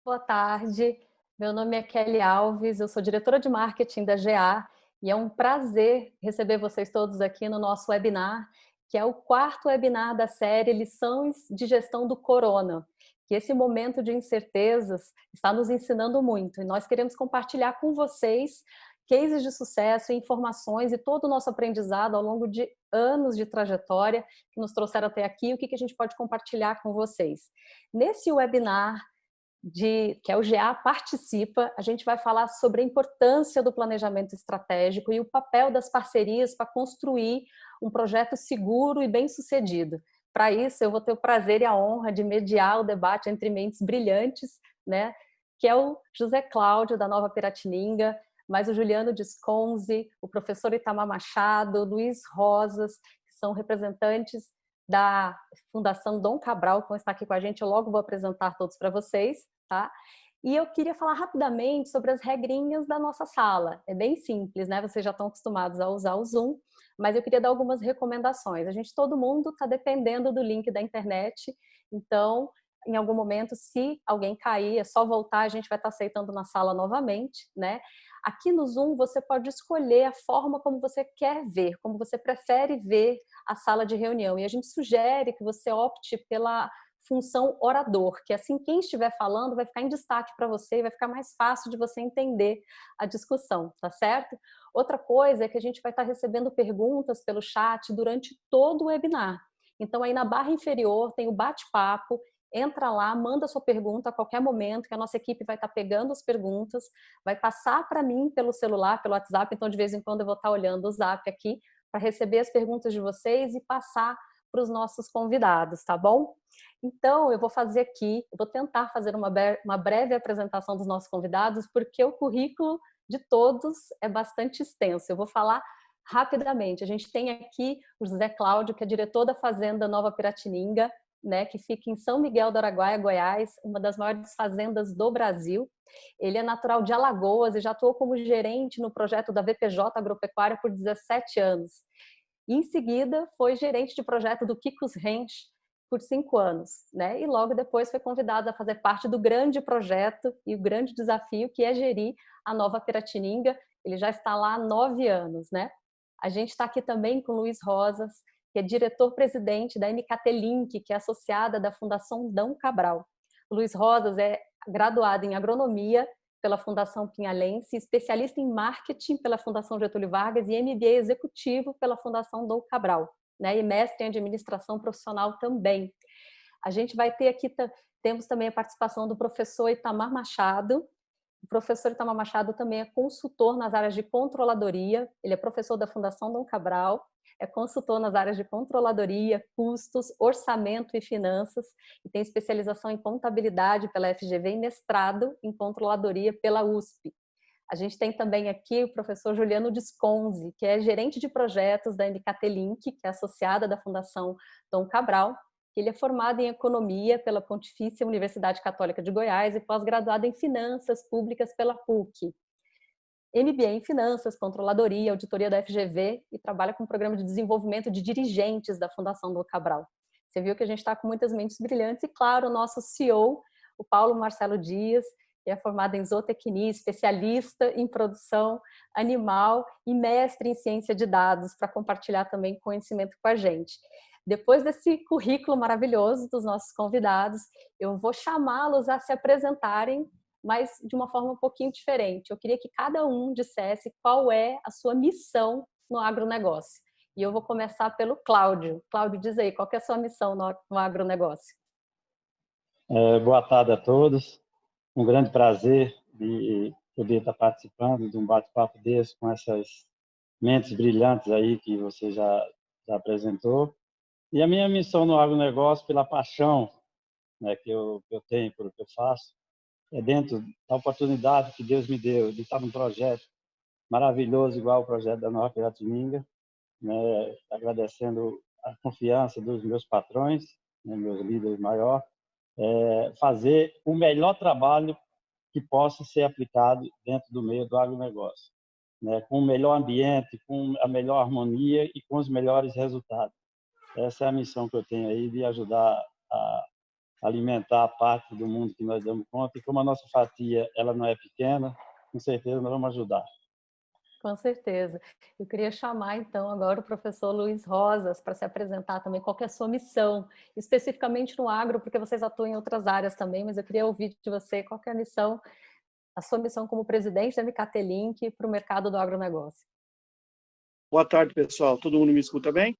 Boa tarde, meu nome é Kelly Alves, eu sou diretora de marketing da GA e é um prazer receber vocês todos aqui no nosso webinar, que é o quarto webinar da série Lições de Gestão do Corona, que esse momento de incertezas está nos ensinando muito e nós queremos compartilhar com vocês cases de sucesso, informações e todo o nosso aprendizado ao longo de anos de trajetória que nos trouxeram até aqui, o que a gente pode compartilhar com vocês. Nesse webinar, que é o GA Participa, a gente vai falar sobre a importância do planejamento estratégico e o papel das parcerias para construir um projeto seguro e bem-sucedido. Para isso, eu vou ter o prazer e a honra de mediar o debate entre mentes brilhantes, né? Que é o José Cláudio, da Nova Piratininga, mais o Juliano Disconzi, o professor Itamar Machado, Luiz Rosas, que são representantes da Fundação Dom Cabral, que vão estar aqui com a gente. Eu logo vou apresentar todos para vocês, tá? E eu queria falar rapidamente sobre as regrinhas da nossa sala. É bem simples, né? Vocês já estão acostumados a usar o Zoom, mas eu queria dar algumas recomendações. Todo mundo está dependendo do link da internet, então, em algum momento, se alguém cair, é só voltar, a gente vai estar aceitando na sala novamente, né? Aqui no Zoom, você pode escolher a forma como você quer ver, como você prefere ver a sala de reunião. E a gente sugere que você opte pela função orador, que assim quem estiver falando vai ficar em destaque para você e vai ficar mais fácil de você entender a discussão, tá certo? Outra coisa é que a gente vai estar recebendo perguntas pelo chat durante todo o webinar. Então aí na barra inferior tem o bate-papo, entra lá, manda sua pergunta a qualquer momento, que a nossa equipe vai estar pegando as perguntas, vai passar para mim pelo celular, pelo WhatsApp, então de vez em quando eu vou estar olhando o Zap aqui para receber as perguntas de vocês e passar para os nossos convidados, tá bom? Então, eu vou fazer aqui, eu vou tentar fazer uma breve apresentação dos nossos convidados, porque o currículo de todos é bastante extenso. Eu vou falar rapidamente. A gente tem aqui o José Cláudio, que é diretor da Fazenda Nova Piratininga, né, que fica em São Miguel do Araguaia, Goiás, uma das maiores fazendas do Brasil. Ele é natural de Alagoas e já atuou como gerente no projeto da VPJ Agropecuária por 17 anos. E, em seguida, foi gerente de projeto do Kikos Ranch por 5 anos, né? E logo depois foi convidado a fazer parte do grande projeto e o grande desafio que é gerir a Nova Piratininga. Ele já está lá há 9 anos, né? A gente está aqui também com o Luiz Rosas, que é diretor-presidente da MKT Link, que é associada da Fundação Dom Cabral. O Luiz Rosas é graduado em agronomia pela Fundação Pinhalense, especialista em marketing pela Fundação Getúlio Vargas e MBA executivo pela Fundação Dom Cabral, né? E mestre em administração profissional também. A gente vai ter aqui, temos também a participação do professor Itamar Machado. O professor Itamar Machado também é consultor nas áreas de controladoria, ele é professor da Fundação Dom Cabral, é consultor nas áreas de controladoria, custos, orçamento e finanças, e tem especialização em contabilidade pela FGV e mestrado em controladoria pela USP. A gente tem também aqui o professor Juliano Disconzi, que é gerente de projetos da MKT Link, que é associada da Fundação Dom Cabral. Ele é formado em economia pela Pontifícia Universidade Católica de Goiás e pós-graduado em finanças públicas pela PUC. MBA em finanças, controladoria, auditoria da FGV e trabalha com o programa de desenvolvimento de dirigentes da Fundação Dom Cabral. Você viu que a gente está com muitas mentes brilhantes e, claro, o nosso CEO, o Paulo Marcelo Dias, que é formado em zootecnia, especialista em produção animal e mestre em ciência de dados, para compartilhar também conhecimento com a gente. Depois desse currículo maravilhoso dos nossos convidados, eu vou chamá-los a se apresentarem, mas de uma forma um pouquinho diferente. Eu queria que cada um dissesse qual é a sua missão no agronegócio. E eu vou começar pelo Cláudio. Cláudio, diz aí, qual que é a sua missão no agronegócio? Boa tarde a todos. Um grande prazer de poder estar participando de um bate-papo desse com essas mentes brilhantes aí que você já apresentou. E a minha missão no agronegócio, pela paixão, né, que eu tenho por o que eu faço, é dentro da oportunidade que Deus me deu de estar num projeto maravilhoso, igual o projeto da Nova Piratininga, né, agradecendo a confiança dos meus patrões, né, meus líderes maiores, fazer o melhor trabalho que possa ser aplicado dentro do meio do agronegócio, né? Com o melhor ambiente, com a melhor harmonia e com os melhores resultados. Essa é a missão que eu tenho aí, de ajudar alimentar a parte do mundo que nós damos conta, e como a nossa fatia ela não é pequena, com certeza nós vamos ajudar. Com certeza. Eu queria chamar, então, agora o professor Luiz Rosas para se apresentar também qual que é a sua missão, especificamente no agro, porque vocês atuam em outras áreas também, mas eu queria ouvir de você qual que é a sua missão como presidente da MKT Link para o mercado do agronegócio. Boa tarde, pessoal. Todo mundo me escuta bem?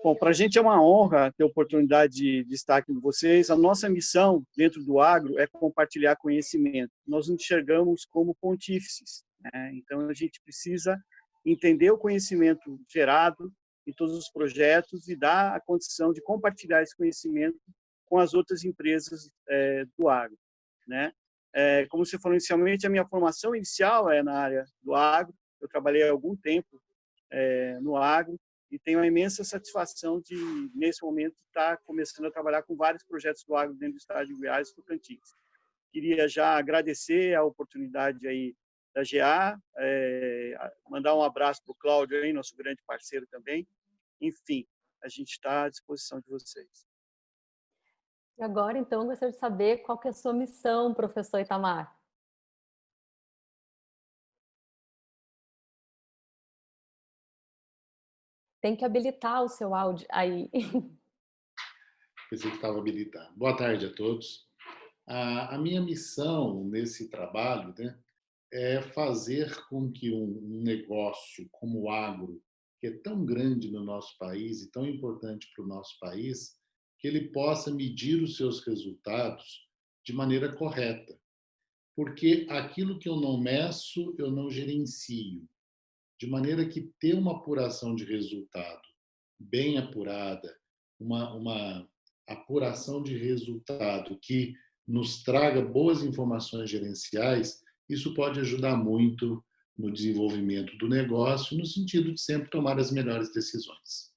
Bom, para a gente é uma honra ter a oportunidade de estar aqui com vocês. A nossa missão dentro do agro é compartilhar conhecimento. Nós nos enxergamos como pontífices, né? Então, a gente precisa entender o conhecimento gerado em todos os projetos e dar a condição de compartilhar esse conhecimento com as outras empresas do agro, né? Como você falou inicialmente, a minha formação inicial é na área do agro. Eu trabalhei há algum tempo no agro, e tenho a imensa satisfação de, nesse momento, estar começando a trabalhar com vários projetos do agro dentro do estado de Goiás e Tocantins. Queria já agradecer a oportunidade aí da GA, mandar um abraço para o Cláudio, aí, nosso grande parceiro também. Enfim, a gente está à disposição de vocês. E agora, então, eu gostaria de saber qual que é a sua missão, professor Itamar. Tem que habilitar o seu áudio aí. Pensei que estava habilitado. Boa tarde a todos. A minha missão nesse trabalho, né, é fazer com que um negócio como o agro, que é tão grande no nosso país e tão importante para o nosso país, que ele possa medir os seus resultados de maneira correta. Porque aquilo que eu não meço, eu não gerencio. De maneira que ter uma apuração de resultado bem apurada, uma apuração de resultado que nos traga boas informações gerenciais, isso pode ajudar muito no desenvolvimento do negócio, no sentido de sempre tomar as melhores decisões.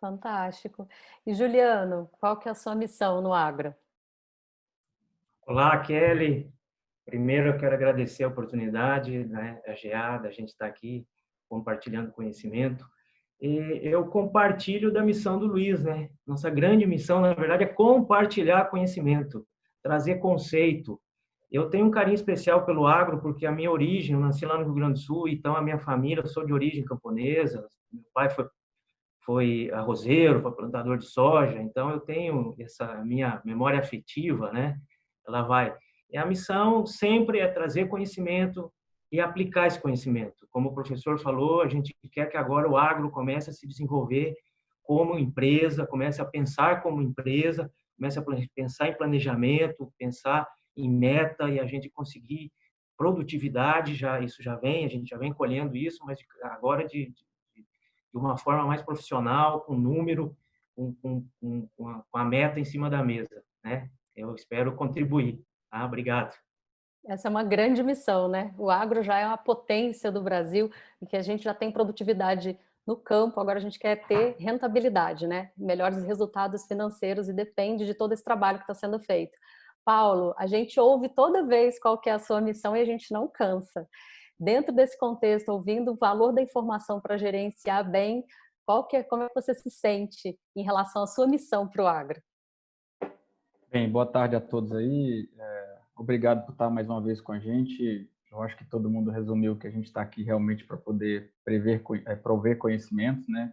Fantástico. E Juliano, qual que é a sua missão no agro? Olá, Kelly. Primeiro, eu quero agradecer a oportunidade, né, da GA, da gente estar aqui compartilhando conhecimento. E eu compartilho da missão do Luiz, né? Nossa grande missão, na verdade, é compartilhar conhecimento, trazer conceito. Eu tenho um carinho especial pelo agro, porque a minha origem, eu nasci lá no Rio Grande do Sul, então a minha família, eu sou de origem camponesa, meu pai foi arrozeiro, foi plantador de soja, então eu tenho essa minha memória afetiva, né? Ela vai. E a missão sempre é trazer conhecimento e aplicar esse conhecimento. Como o professor falou, a gente quer que agora o agro comece a se desenvolver como empresa, comece a pensar como empresa, comece a pensar em planejamento, pensar em meta e a gente conseguir produtividade, isso já vem, a gente já vem colhendo isso, mas agora de uma forma mais profissional, com número, com a meta em cima da mesa, né? Eu espero contribuir. Tá? Obrigado. Essa é uma grande missão, né? O agro já é uma potência do Brasil, e que a gente já tem produtividade no campo, agora a gente quer ter rentabilidade, né? Melhores resultados financeiros, e depende de todo esse trabalho que está sendo feito. Paulo, a gente ouve toda vez qual que é a sua missão e a gente não cansa. Dentro desse contexto, ouvindo o valor da informação para gerenciar bem, como é que você se sente em relação à sua missão para o agro? Bem, boa tarde a todos aí. Obrigado por estar mais uma vez com a gente. Eu acho que todo mundo resumiu que a gente está aqui realmente para poder prover conhecimentos, né?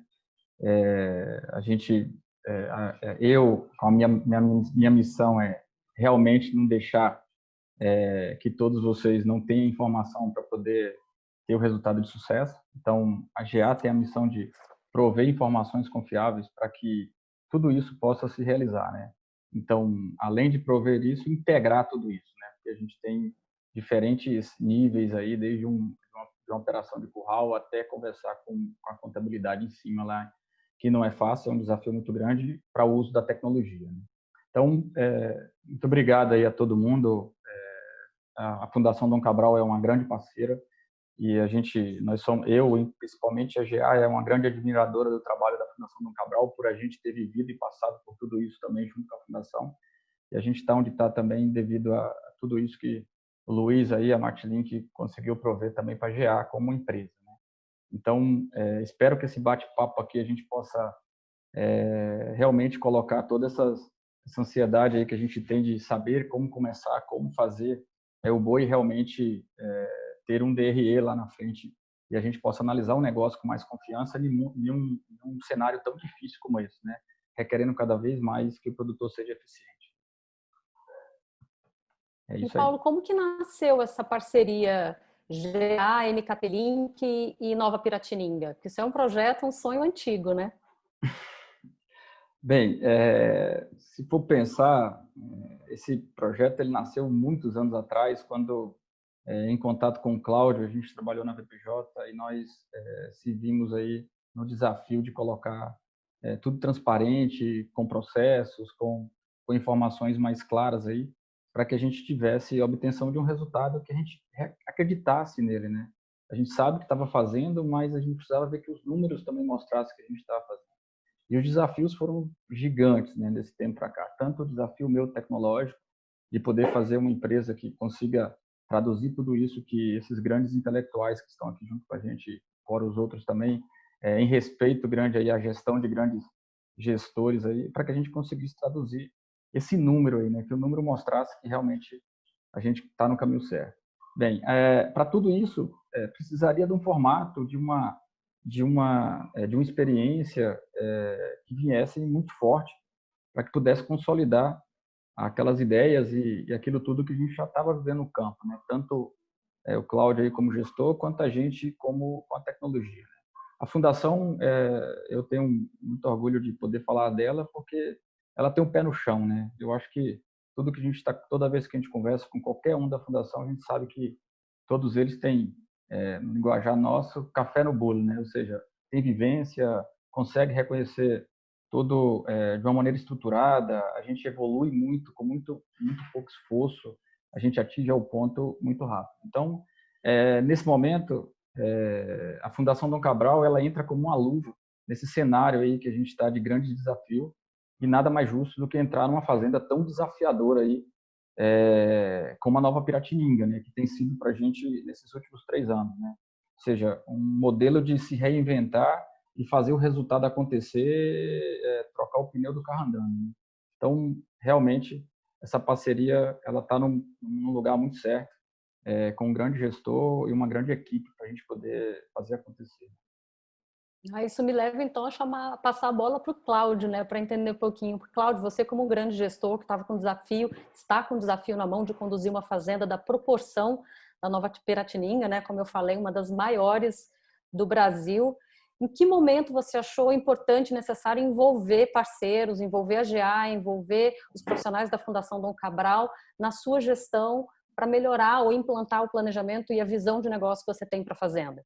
A minha missão é realmente não deixar que todos vocês não tenham informação para poder ter o resultado de sucesso. Então, a GA tem a missão de prover informações confiáveis para que tudo isso possa se realizar, né? Então, além de prover isso, integrar tudo isso, né? Porque a gente tem diferentes níveis aí, desde uma operação de curral até conversar com a contabilidade em cima lá, que não é fácil, é um desafio muito grande para o uso da tecnologia, né? Então, muito obrigado aí a todo mundo. A Fundação Dom Cabral é uma grande parceira e eu, principalmente a GA, é uma grande admiradora do trabalho da Fundação Dom Cabral, por a gente ter vivido e passado por tudo isso também junto com a Fundação. E a gente está onde está também devido a tudo isso que o Luiz aí, a Martilink, conseguiu prover também para a GA como empresa, né? Então, espero que esse bate-papo aqui a gente possa realmente colocar toda essa ansiedade aí que a gente tem de saber como começar, como fazer o boi realmente ter um DRE lá na frente e a gente possa analisar o negócio com mais confiança em um cenário tão difícil como esse, né? Requerendo cada vez mais que o produtor seja eficiente. É E isso aí. Paulo, como que nasceu essa parceria GA, MKT Link e Nova Piratininga? Porque isso é um projeto, um sonho antigo, né? Bem, se for pensar, esse projeto ele nasceu muitos anos atrás, quando, em contato com o Cláudio, a gente trabalhou na VPJ e nós se vimos aí no desafio de colocar tudo transparente, com processos, com informações mais claras aí, para que a gente tivesse a obtenção de um resultado que a gente acreditasse nele, né? A gente sabe que estava fazendo, mas a gente precisava ver que os números também mostrassem que a gente estava fazendo. E os desafios foram gigantes, né, desse tempo para cá. Tanto o desafio meu tecnológico, de poder fazer uma empresa que consiga traduzir tudo isso que esses grandes intelectuais que estão aqui junto com a gente, fora os outros também, em respeito grande aí à gestão de grandes gestores aí, para que a gente conseguisse traduzir esse número aí, né, que o número mostrasse que realmente a gente está no caminho certo. Bem, para tudo isso, precisaria de um formato, de uma experiência que viesse muito forte para que pudesse consolidar aquelas ideias e aquilo tudo que a gente já estava vivendo no campo, né? Tanto o Cláudio aí como gestor, quanto a gente com a tecnologia. A fundação, eu tenho muito orgulho de poder falar dela, porque ela tem um pé no chão, né? Eu acho que tudo que a gente toda vez que a gente conversa com qualquer um da fundação, a gente sabe que todos eles têm, no linguajar nosso, café no bolo, né? Ou seja, tem vivência, consegue reconhecer tudo de uma maneira estruturada, a gente evolui muito, com muito pouco esforço, a gente atinge ao ponto muito rápido. Então, nesse momento, a Fundação Dom Cabral, ela entra como uma luva nesse cenário aí que a gente está de grande desafio, e nada mais justo do que entrar numa fazenda tão desafiadora aí, como a Nova Piratininga, né, que tem sido para a gente nesses últimos 3 anos, né? Ou seja, um modelo de se reinventar e fazer o resultado acontecer, trocar o pneu do carro andando, né? Então, realmente, essa parceria ela está num lugar muito certo, com um grande gestor e uma grande equipe para a gente poder fazer acontecer. Isso me leva então a passar a bola para o Cláudio, né, para entender um pouquinho. Cláudio, você como um grande gestor que estava com desafio, está com o desafio na mão de conduzir uma fazenda da proporção da Nova Piratininga, né, como eu falei, uma das maiores do Brasil. Em que momento você achou importante e necessário envolver parceiros, envolver a GA, envolver os profissionais da Fundação Dom Cabral na sua gestão para melhorar ou implantar o planejamento e a visão de negócio que você tem para a fazenda?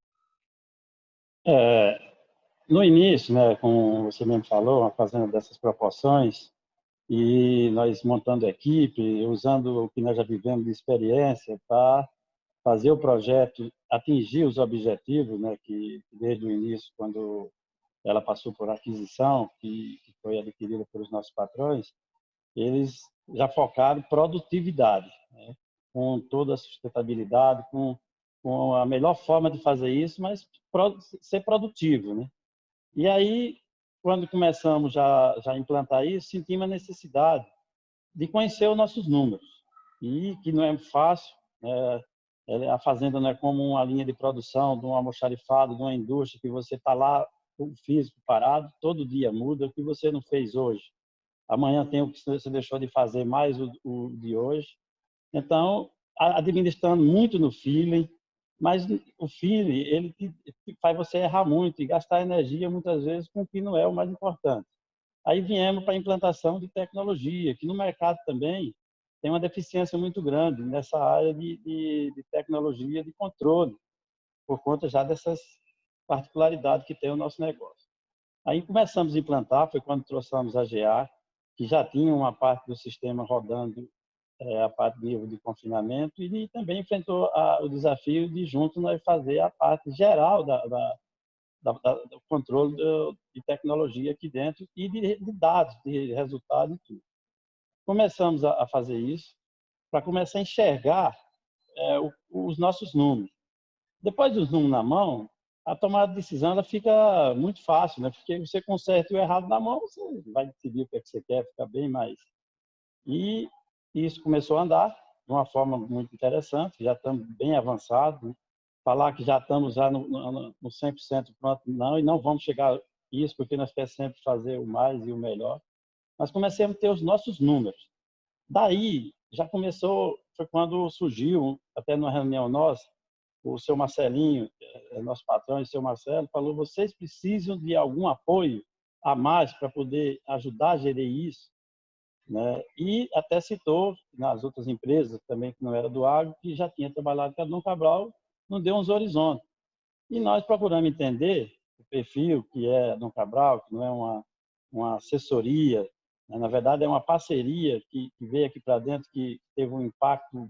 No início, né, como você mesmo falou, uma fazenda dessas proporções, e nós montando a equipe, usando o que nós já vivemos de experiência para fazer o projeto atingir os objetivos, né, que desde o início, quando ela passou por aquisição, que foi adquirida pelos nossos patrões, eles já focaram em produtividade, né, com toda a sustentabilidade, com a melhor forma de fazer isso, mas ser produtivo, né? E aí, quando começamos já a implantar isso, sentimos a necessidade de conhecer os nossos números. E que não é fácil, a fazenda não é como uma linha de produção, de um almoxarifado, de uma indústria, que você está lá, o físico parado, todo dia muda, o que você não fez hoje. Amanhã tem o que você deixou de fazer, mais o de hoje. Então, administrando muito no feeling, mas o feeling, ele faz você errar muito e gastar energia, muitas vezes, com o que não é o mais importante. Aí viemos para a implantação de tecnologia, que no mercado também tem uma deficiência muito grande nessa área de tecnologia de controle, por conta já dessas particularidades que tem o nosso negócio. Aí começamos a implantar, foi quando trouxemos a GA, que já tinha uma parte do sistema rodando, a parte de nível de confinamento, e também enfrentou o desafio de juntos nós fazer a parte geral do controle de tecnologia aqui dentro e de dados, de resultado e tudo. Começamos a fazer isso para começar a enxergar os nossos números. Depois dos números na mão, a tomada de decisão ela fica muito fácil, né? Porque você conserta o errado na mão, você vai decidir o que é que você quer, fica bem mais. E isso começou a andar de uma forma muito interessante, já estamos bem avançados, né? Falar que já estamos já no 100% pronto, não, e não vamos chegar a isso, porque nós queremos sempre fazer o mais e o melhor. Mas comecemos a ter os nossos números. Daí, já começou, foi quando surgiu, até numa reunião nossa, o seu Marcelinho, nosso patrão, e o seu Marcelo, falou: vocês precisam de algum apoio a mais para poder ajudar a gerir isso, né? E até citou nas outras empresas também que não era do agro, que já tinha trabalhado com a Dom Cabral, não deu uns horizontes. E nós procuramos entender o perfil que é a Dom Cabral, que não é uma assessoria, né? Na verdade é uma parceria que veio aqui para dentro, que teve um impacto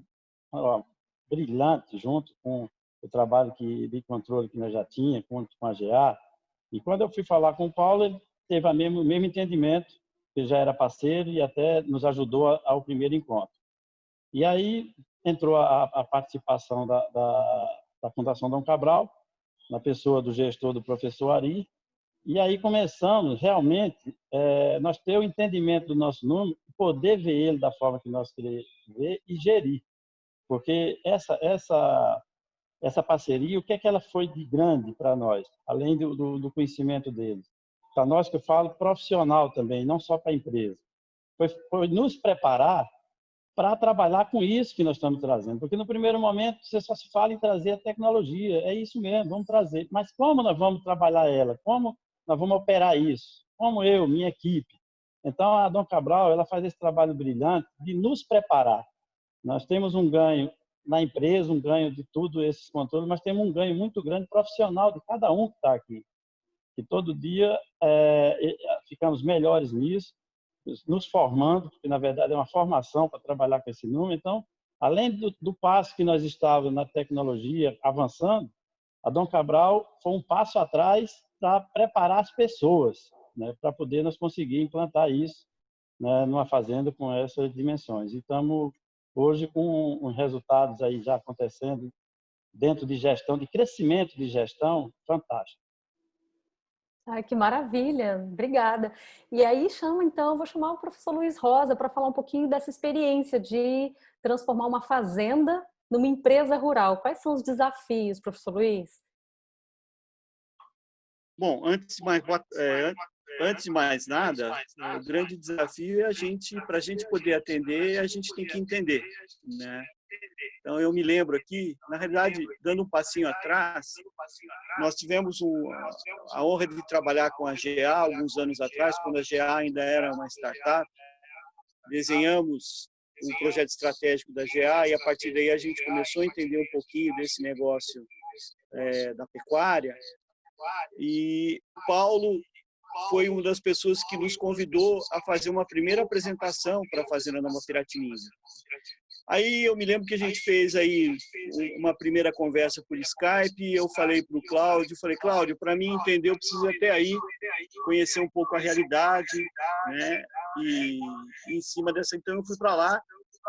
brilhante junto com o trabalho de controle que nós já tínhamos, com a GA. E quando eu fui falar com o Paulo, ele teve o mesmo entendimento, que já era parceiro e até nos ajudou ao primeiro encontro. E aí entrou a participação da Fundação Dom Cabral, na pessoa do gestor, do professor Ari, e aí começamos realmente nós ter o entendimento do nosso número, poder ver ele da forma que nós queremos ver e gerir. Porque essa parceria, o que é que ela foi de grande para nós, além do conhecimento deles? Para nós, que eu falo, profissional também, não só para a empresa. Foi nos preparar para trabalhar com isso que nós estamos trazendo. Porque no primeiro momento você só se fala em trazer a tecnologia, é isso mesmo, vamos trazer. Mas como nós vamos trabalhar ela? Como nós vamos operar isso? Como eu, minha equipe? Então a Dom Cabral, ela faz esse trabalho brilhante de nos preparar. Nós temos um ganho na empresa, um ganho de tudo esses controles, mas temos um ganho muito grande profissional de cada um que está aqui. Que todo dia ficamos melhores nisso, nos formando, porque na verdade é uma formação para trabalhar com esse número. Então, além do passo que nós estávamos na tecnologia avançando, a Dom Cabral foi um passo atrás para preparar as pessoas, né, para poder nós conseguir implantar isso, né, numa fazenda com essas dimensões. E estamos hoje com os resultados aí já acontecendo dentro de gestão, de crescimento de gestão, fantástico. Ai, que maravilha, obrigada. E aí vou chamar o professor Luiz Rosa para falar um pouquinho dessa experiência de transformar uma fazenda numa empresa rural. Quais são os desafios, professor Luiz? Bom, antes de mais nada, o grande desafio é para a gente poder atender, a gente tem que entender, né? Então, eu me lembro aqui, na realidade, dando um passinho atrás, nós tivemos a honra de trabalhar com a GA alguns anos atrás, quando a GA ainda era uma startup. Desenhamos um projeto estratégico da GA e, a partir daí, a gente começou a entender um pouquinho desse negócio da pecuária. E o Paulo foi uma das pessoas que nos convidou a fazer uma primeira apresentação para a Fazenda Nova Piratininga. Aí eu me lembro que a gente fez aí uma primeira conversa por Skype, e eu falei para o Cláudio, Cláudio, para mim entender, eu preciso até aí conhecer um pouco a realidade, né? E em cima dessa, então eu fui para lá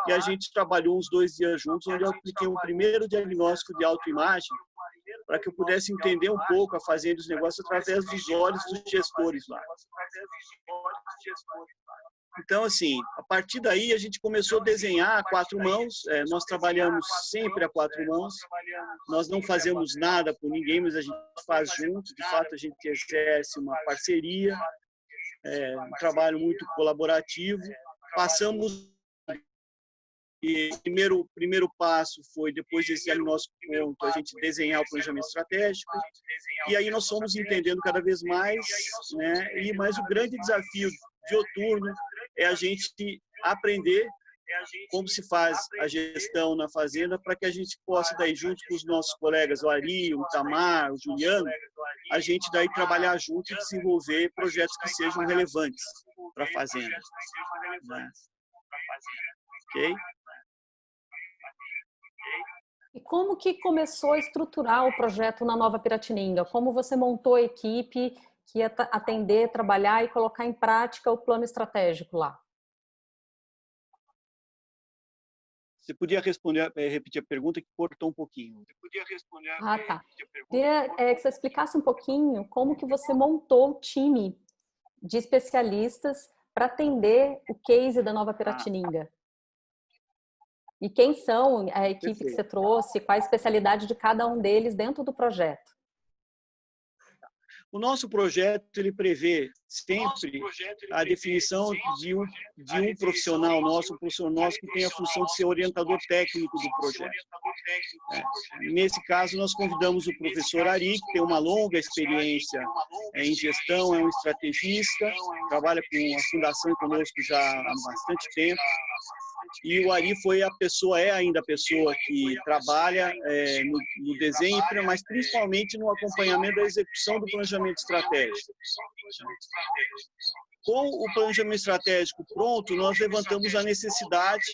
e a gente trabalhou uns 2 dias juntos, onde eu apliquei um primeiro diagnóstico de autoimagem para que eu pudesse entender um pouco a fazenda dos negócios através dos olhos dos gestores lá. Então, assim, a partir daí a gente começou a desenhar a 4 mãos, nós trabalhamos sempre a 4 mãos, nós não fazemos nada por ninguém, mas a gente faz junto, de fato a gente exerce uma parceria, um trabalho muito colaborativo. Passamos, e o primeiro passo foi, depois desse diagnóstico pronto, a gente desenhar o planejamento estratégico, e aí nós fomos entendendo cada vez mais, né? Mas o grande desafio de outurno é a gente aprender como se faz a gestão na fazenda, para que a gente possa, daí, junto com os nossos colegas, o Ari, o Itamar, o Juliano, a gente daí trabalhar junto e desenvolver projetos que sejam relevantes para a fazenda. Né? Ok? E como que começou a estruturar o projeto na Nova Piratininga? Como você montou a equipe que ia atender, trabalhar e colocar em prática o plano estratégico lá? Você podia responder, repetir a pergunta, que cortou um pouquinho. Você podia responder tá. Queria que você explicasse um pouquinho como que você montou o time de especialistas para atender o case da Nova Piratininga. E quem são a equipe que você trouxe, qual a especialidade de cada um deles dentro do projeto? O nosso projeto, ele prevê sempre a definição de um profissional nosso, que tem a função de ser orientador técnico do projeto. Nesse caso, nós convidamos o professor Ari, que tem uma longa experiência em gestão, é um estrategista, trabalha com a Fundação conosco já há bastante tempo. E o Ari é ainda a pessoa que trabalha no desenho, mas principalmente no acompanhamento da execução do planejamento estratégico. Com o planejamento estratégico pronto, nós levantamos a necessidade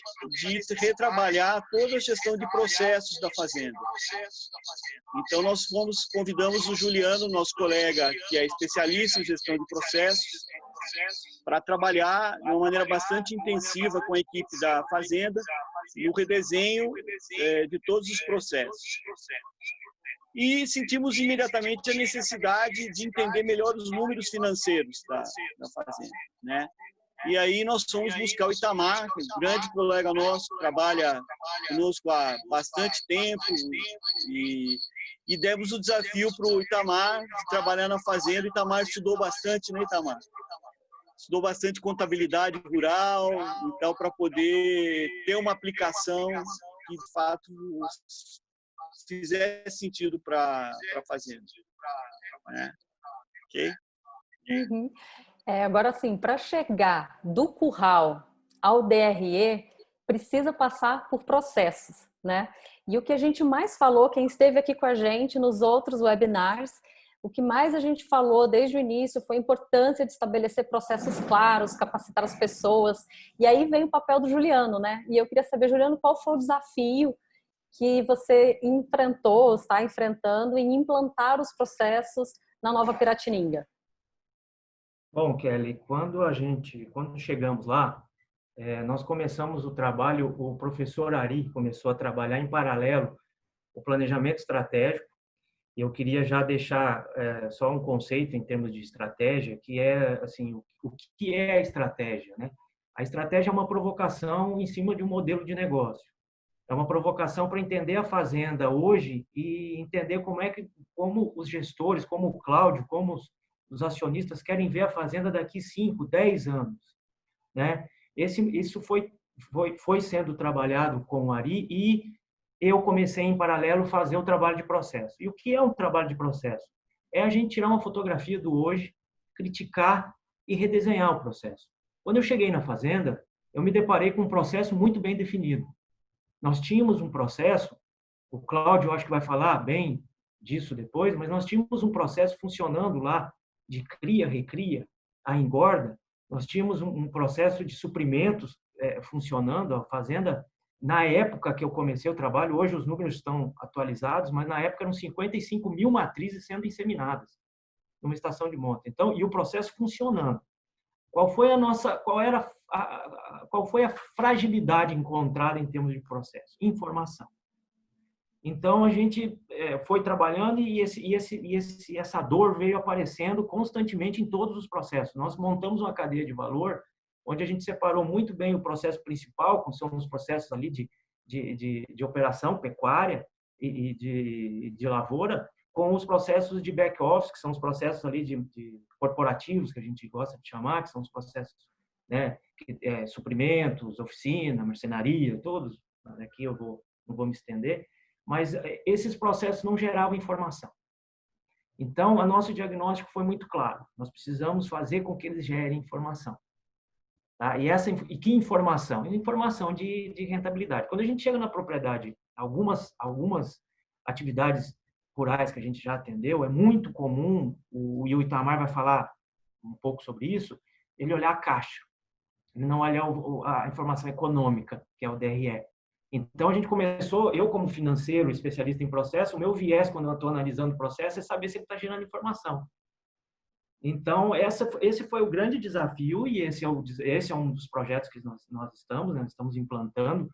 de retrabalhar toda a gestão de processos da fazenda. Então, nós convidamos o Juliano, nosso colega, que é especialista em gestão de processos, para trabalhar de uma maneira bastante intensiva com a equipe da fazenda no redesenho de todos os processos. E sentimos imediatamente a necessidade de entender melhor os números financeiros da fazenda, né? E aí nós fomos buscar o Itamar, um grande colega nosso, que trabalha conosco há bastante tempo, e demos o desafio para o Itamar de trabalhar na fazenda. O Itamar estudou bastante, né, Itamar? Estudou bastante contabilidade rural, então, para poder ter uma aplicação que, de fato, fizesse sentido para a fazenda. Ok? Uhum. Agora, assim, para chegar do curral ao DRE, precisa passar por processos, né? E o que a gente mais falou, quem esteve aqui com a gente nos outros webinars, o que mais a gente falou desde o início foi a importância de estabelecer processos claros, capacitar as pessoas. E aí vem o papel do Juliano, né? E eu queria saber, Juliano, qual foi o desafio que você enfrentou, está enfrentando em implantar os processos na Nova Piratininga? Bom, Kelly, quando chegamos lá, nós começamos o trabalho, o professor Ari começou a trabalhar em paralelo o planejamento estratégico. E eu queria já deixar só um conceito em termos de estratégia, que é assim, o que é a estratégia, né? A estratégia é uma provocação em cima de um modelo de negócio. É uma provocação para entender a fazenda hoje e entender como os gestores, como o Cláudio, como os acionistas querem ver a fazenda daqui 5, 10 anos, né? Isso foi sendo trabalhado com o Ari e eu comecei em paralelo a fazer o trabalho de processo. E o que é um trabalho de processo? É a gente tirar uma fotografia do hoje, criticar e redesenhar o processo. Quando eu cheguei na fazenda, eu me deparei com um processo muito bem definido. Nós tínhamos um processo, o Cláudio acho que vai falar bem disso depois, mas nós tínhamos um processo funcionando lá de cria, recria, a engorda. Nós tínhamos um processo de suprimentos funcionando, a fazenda. Na época que eu comecei o trabalho, hoje os números estão atualizados, mas na época eram 55 mil matrizes sendo inseminadas numa estação de monta. Então, e o processo funcionando. Qual foi a fragilidade encontrada em termos de processo? Informação. Então, a gente foi trabalhando e essa dor veio aparecendo constantemente em todos os processos. Nós montamos uma cadeia de valor onde a gente separou muito bem o processo principal, como são os processos ali de operação pecuária e de lavoura, com os processos de back-office, que são os processos ali de corporativos, que a gente gosta de chamar, que são os processos, né, suprimentos, oficina, marcenaria, todos. Aqui eu não vou me estender, mas esses processos não geravam informação. Então, o nosso diagnóstico foi muito claro. Nós precisamos fazer com que eles gerem informação. Tá? E que informação? Informação de rentabilidade. Quando a gente chega na propriedade, algumas atividades rurais que a gente já atendeu, é muito comum, e o Itamar vai falar um pouco sobre isso, ele olhar a caixa, ele não olhar a informação econômica, que é o DRE. Então, a gente começou, eu como financeiro, especialista em processo, o meu viés quando eu estou analisando o processo é saber se ele está gerando informação. Então, esse foi o grande desafio e esse é um dos projetos que nós estamos implantando.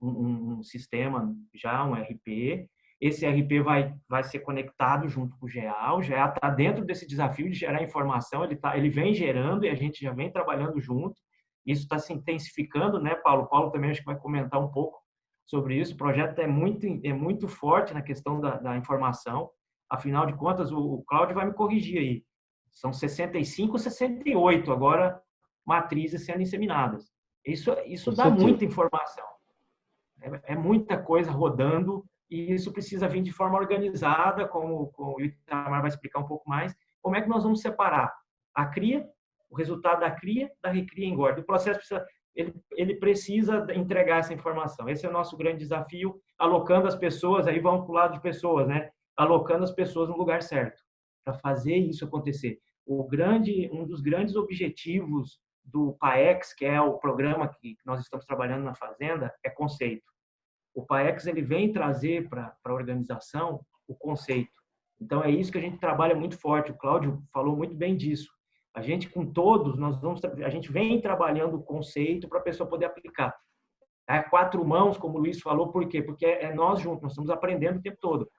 um sistema já, um RP. Esse RP vai ser conectado junto com o GA. O GA está dentro desse desafio de gerar informação, ele vem gerando e a gente já vem trabalhando junto. Isso está se intensificando, né, Paulo? Paulo também acho que vai comentar um pouco sobre isso. O projeto é muito forte na questão da informação. Afinal de contas, o Cláudio vai me corrigir aí. São 65, 68 agora matrizes sendo inseminadas. Isso dá muita informação. É muita coisa rodando e isso precisa vir de forma organizada, como o Itamar vai explicar um pouco mais. Como é que nós vamos separar a cria, o resultado da cria, da recria e engorda? O processo precisa, ele precisa entregar essa informação. Esse é o nosso grande desafio, alocando as pessoas, aí vamos para o lado de pessoas, né? Alocando as pessoas no lugar certo, para fazer isso acontecer. Um dos grandes objetivos do PAEX, que é o programa que nós estamos trabalhando na Fazenda, é conceito. O PAEX ele vem trazer para a organização o conceito. Então, é isso que a gente trabalha muito forte. O Cláudio falou muito bem disso. A gente, com todos, a gente vem trabalhando o conceito para a pessoa poder aplicar. É 4 mãos, como o Luiz falou, por quê? Porque é nós juntos, nós estamos aprendendo o tempo todo.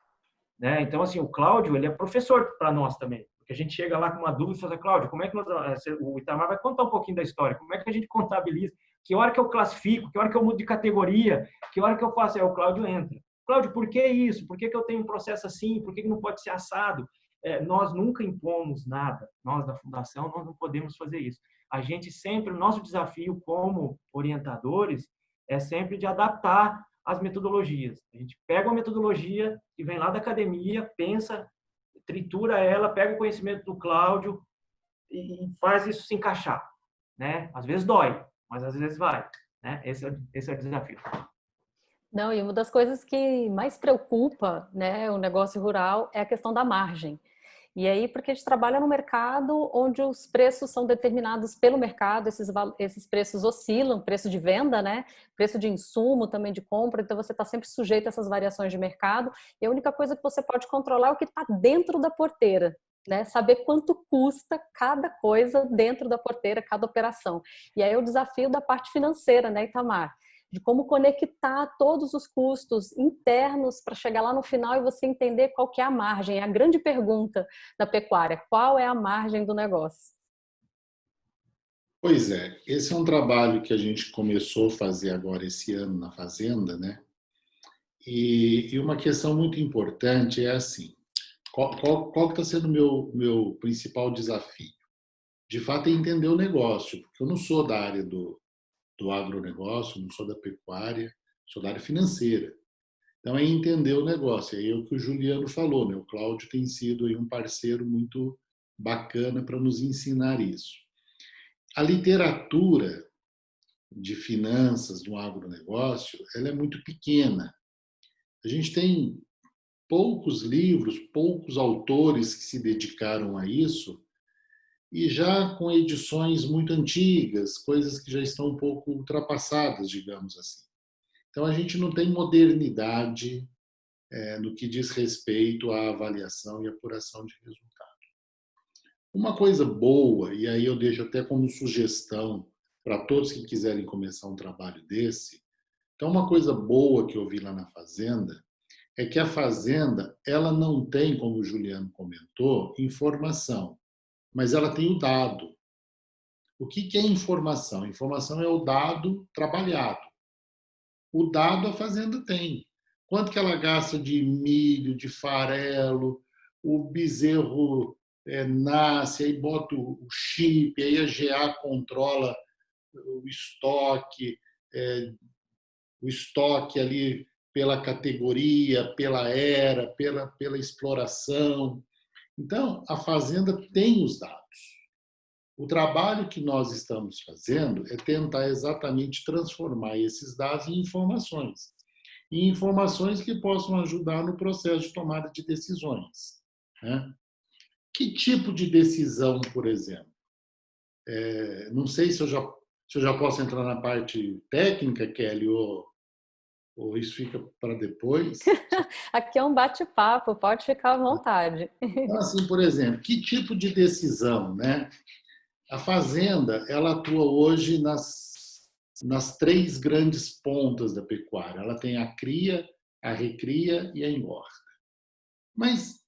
Né? Então, assim, o Cláudio, ele é professor para nós também. Porque a gente chega lá com uma dúvida e fala, Cláudio, como é que o Itamar vai contar um pouquinho da história? Como é que a gente contabiliza? Que hora que eu classifico? Que hora que eu mudo de categoria? Que hora que eu faço? Aí o Cláudio entra. Cláudio, por que isso? Por que eu tenho um processo assim? Por que não pode ser assado? Nós nunca impomos nada. Nós, da Fundação, nós não podemos fazer isso. A gente sempre, o nosso desafio como orientadores é sempre de adaptar as metodologias. A gente pega uma metodologia que vem lá da academia, pensa, tritura ela, pega o conhecimento do Cláudio e faz isso se encaixar. Né? Às vezes dói, mas às vezes vai. Né? Esse é o desafio. Não, e uma das coisas que mais preocupa, né, o negócio rural é a questão da margem. E aí, porque a gente trabalha no mercado onde os preços são determinados pelo mercado, esses preços oscilam, preço de venda, né? Preço de insumo também de compra, então você está sempre sujeito a essas variações de mercado. E a única coisa que você pode controlar é o que está dentro da porteira, né? Saber quanto custa cada coisa dentro da porteira, cada operação. E aí é o desafio da parte financeira, né, Itamar? De como conectar todos os custos internos para chegar lá no final e você entender qual que é a margem. É a grande pergunta da pecuária, qual é a margem do negócio? Pois é, esse é um trabalho que a gente começou a fazer agora esse ano na Fazenda, né? E uma questão muito importante é assim, qual está sendo o meu principal desafio? De fato é entender o negócio, porque eu não sou da área do agronegócio, não sou da pecuária, sou da área financeira. Então, é entender o negócio. É o que o Juliano falou, né? O Cláudio tem sido aí um parceiro muito bacana para nos ensinar isso. A literatura de finanças do agronegócio, ela é muito pequena. A gente tem poucos livros, poucos autores que se dedicaram a isso, e já com edições muito antigas, coisas que já estão um pouco ultrapassadas, digamos assim. Então, a gente não tem modernidade no que diz respeito à avaliação e apuração de resultado. Uma coisa boa, e aí eu deixo até como sugestão para todos que quiserem começar um trabalho desse, então uma coisa boa que eu vi lá na Fazenda é que a Fazenda ela não tem, como o Juliano comentou, informação, mas ela tem o dado. O que é informação? Informação é o dado trabalhado. O dado a fazenda tem. Quanto que ela gasta de milho, de farelo, o bezerro nasce, aí bota o chip, aí a GA controla o estoque ali pela categoria, pela era, pela exploração. Então, a fazenda tem os dados. O trabalho que nós estamos fazendo é tentar exatamente transformar esses dados em informações. E informações que possam ajudar no processo de tomada de decisões. Né? Que tipo de decisão, por exemplo? Não sei se eu já posso entrar na parte técnica, Kelly, ou isso fica para depois. Aqui é um bate-papo, pode ficar à vontade. Então, assim, por exemplo, que tipo de decisão, né? A Fazenda, ela atua hoje nas nas 3 grandes pontas da pecuária. Ela tem a cria, a recria e a engorda. Mas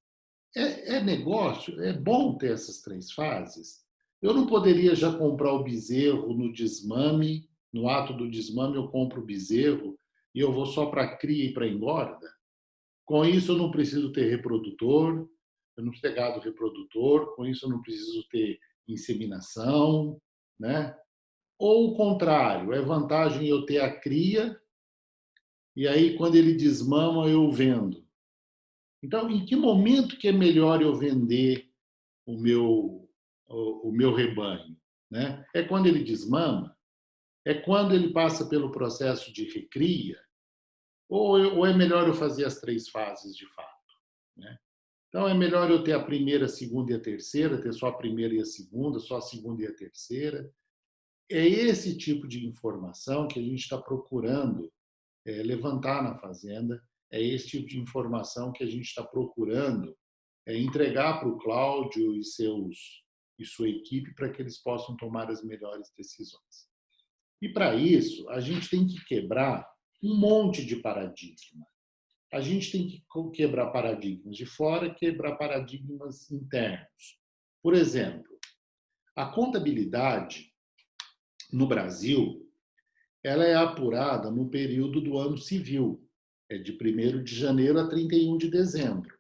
é negócio, é bom ter essas 3 fases. Eu não poderia já comprar o bezerro no desmame, no ato do desmame eu compro o bezerro e eu vou só para a cria e para a engorda? Com isso eu não preciso ter reprodutor, eu não preciso ter gado reprodutor, com isso eu não preciso ter inseminação, né? Ou o contrário, é vantagem eu ter a cria e aí quando ele desmama eu vendo. Então, em que momento que é melhor eu vender o meu rebanho? Né? É quando ele desmama? É quando ele passa pelo processo de recria? Ou é melhor eu fazer as 3 fases de fato? Né? Então, é melhor eu ter a primeira, a segunda e a terceira, ter só a primeira e a segunda, só a segunda e a terceira. É esse tipo de informação que a gente está procurando levantar na fazenda, é esse tipo de informação que a gente está procurando entregar para o Cláudio e sua equipe para que eles possam tomar as melhores decisões. E para isso, a gente tem que quebrar um monte de paradigma. A gente tem que quebrar paradigmas de fora, quebrar paradigmas internos. Por exemplo, a contabilidade no Brasil, ela é apurada no período do ano civil, de 1º de janeiro a 31 de dezembro.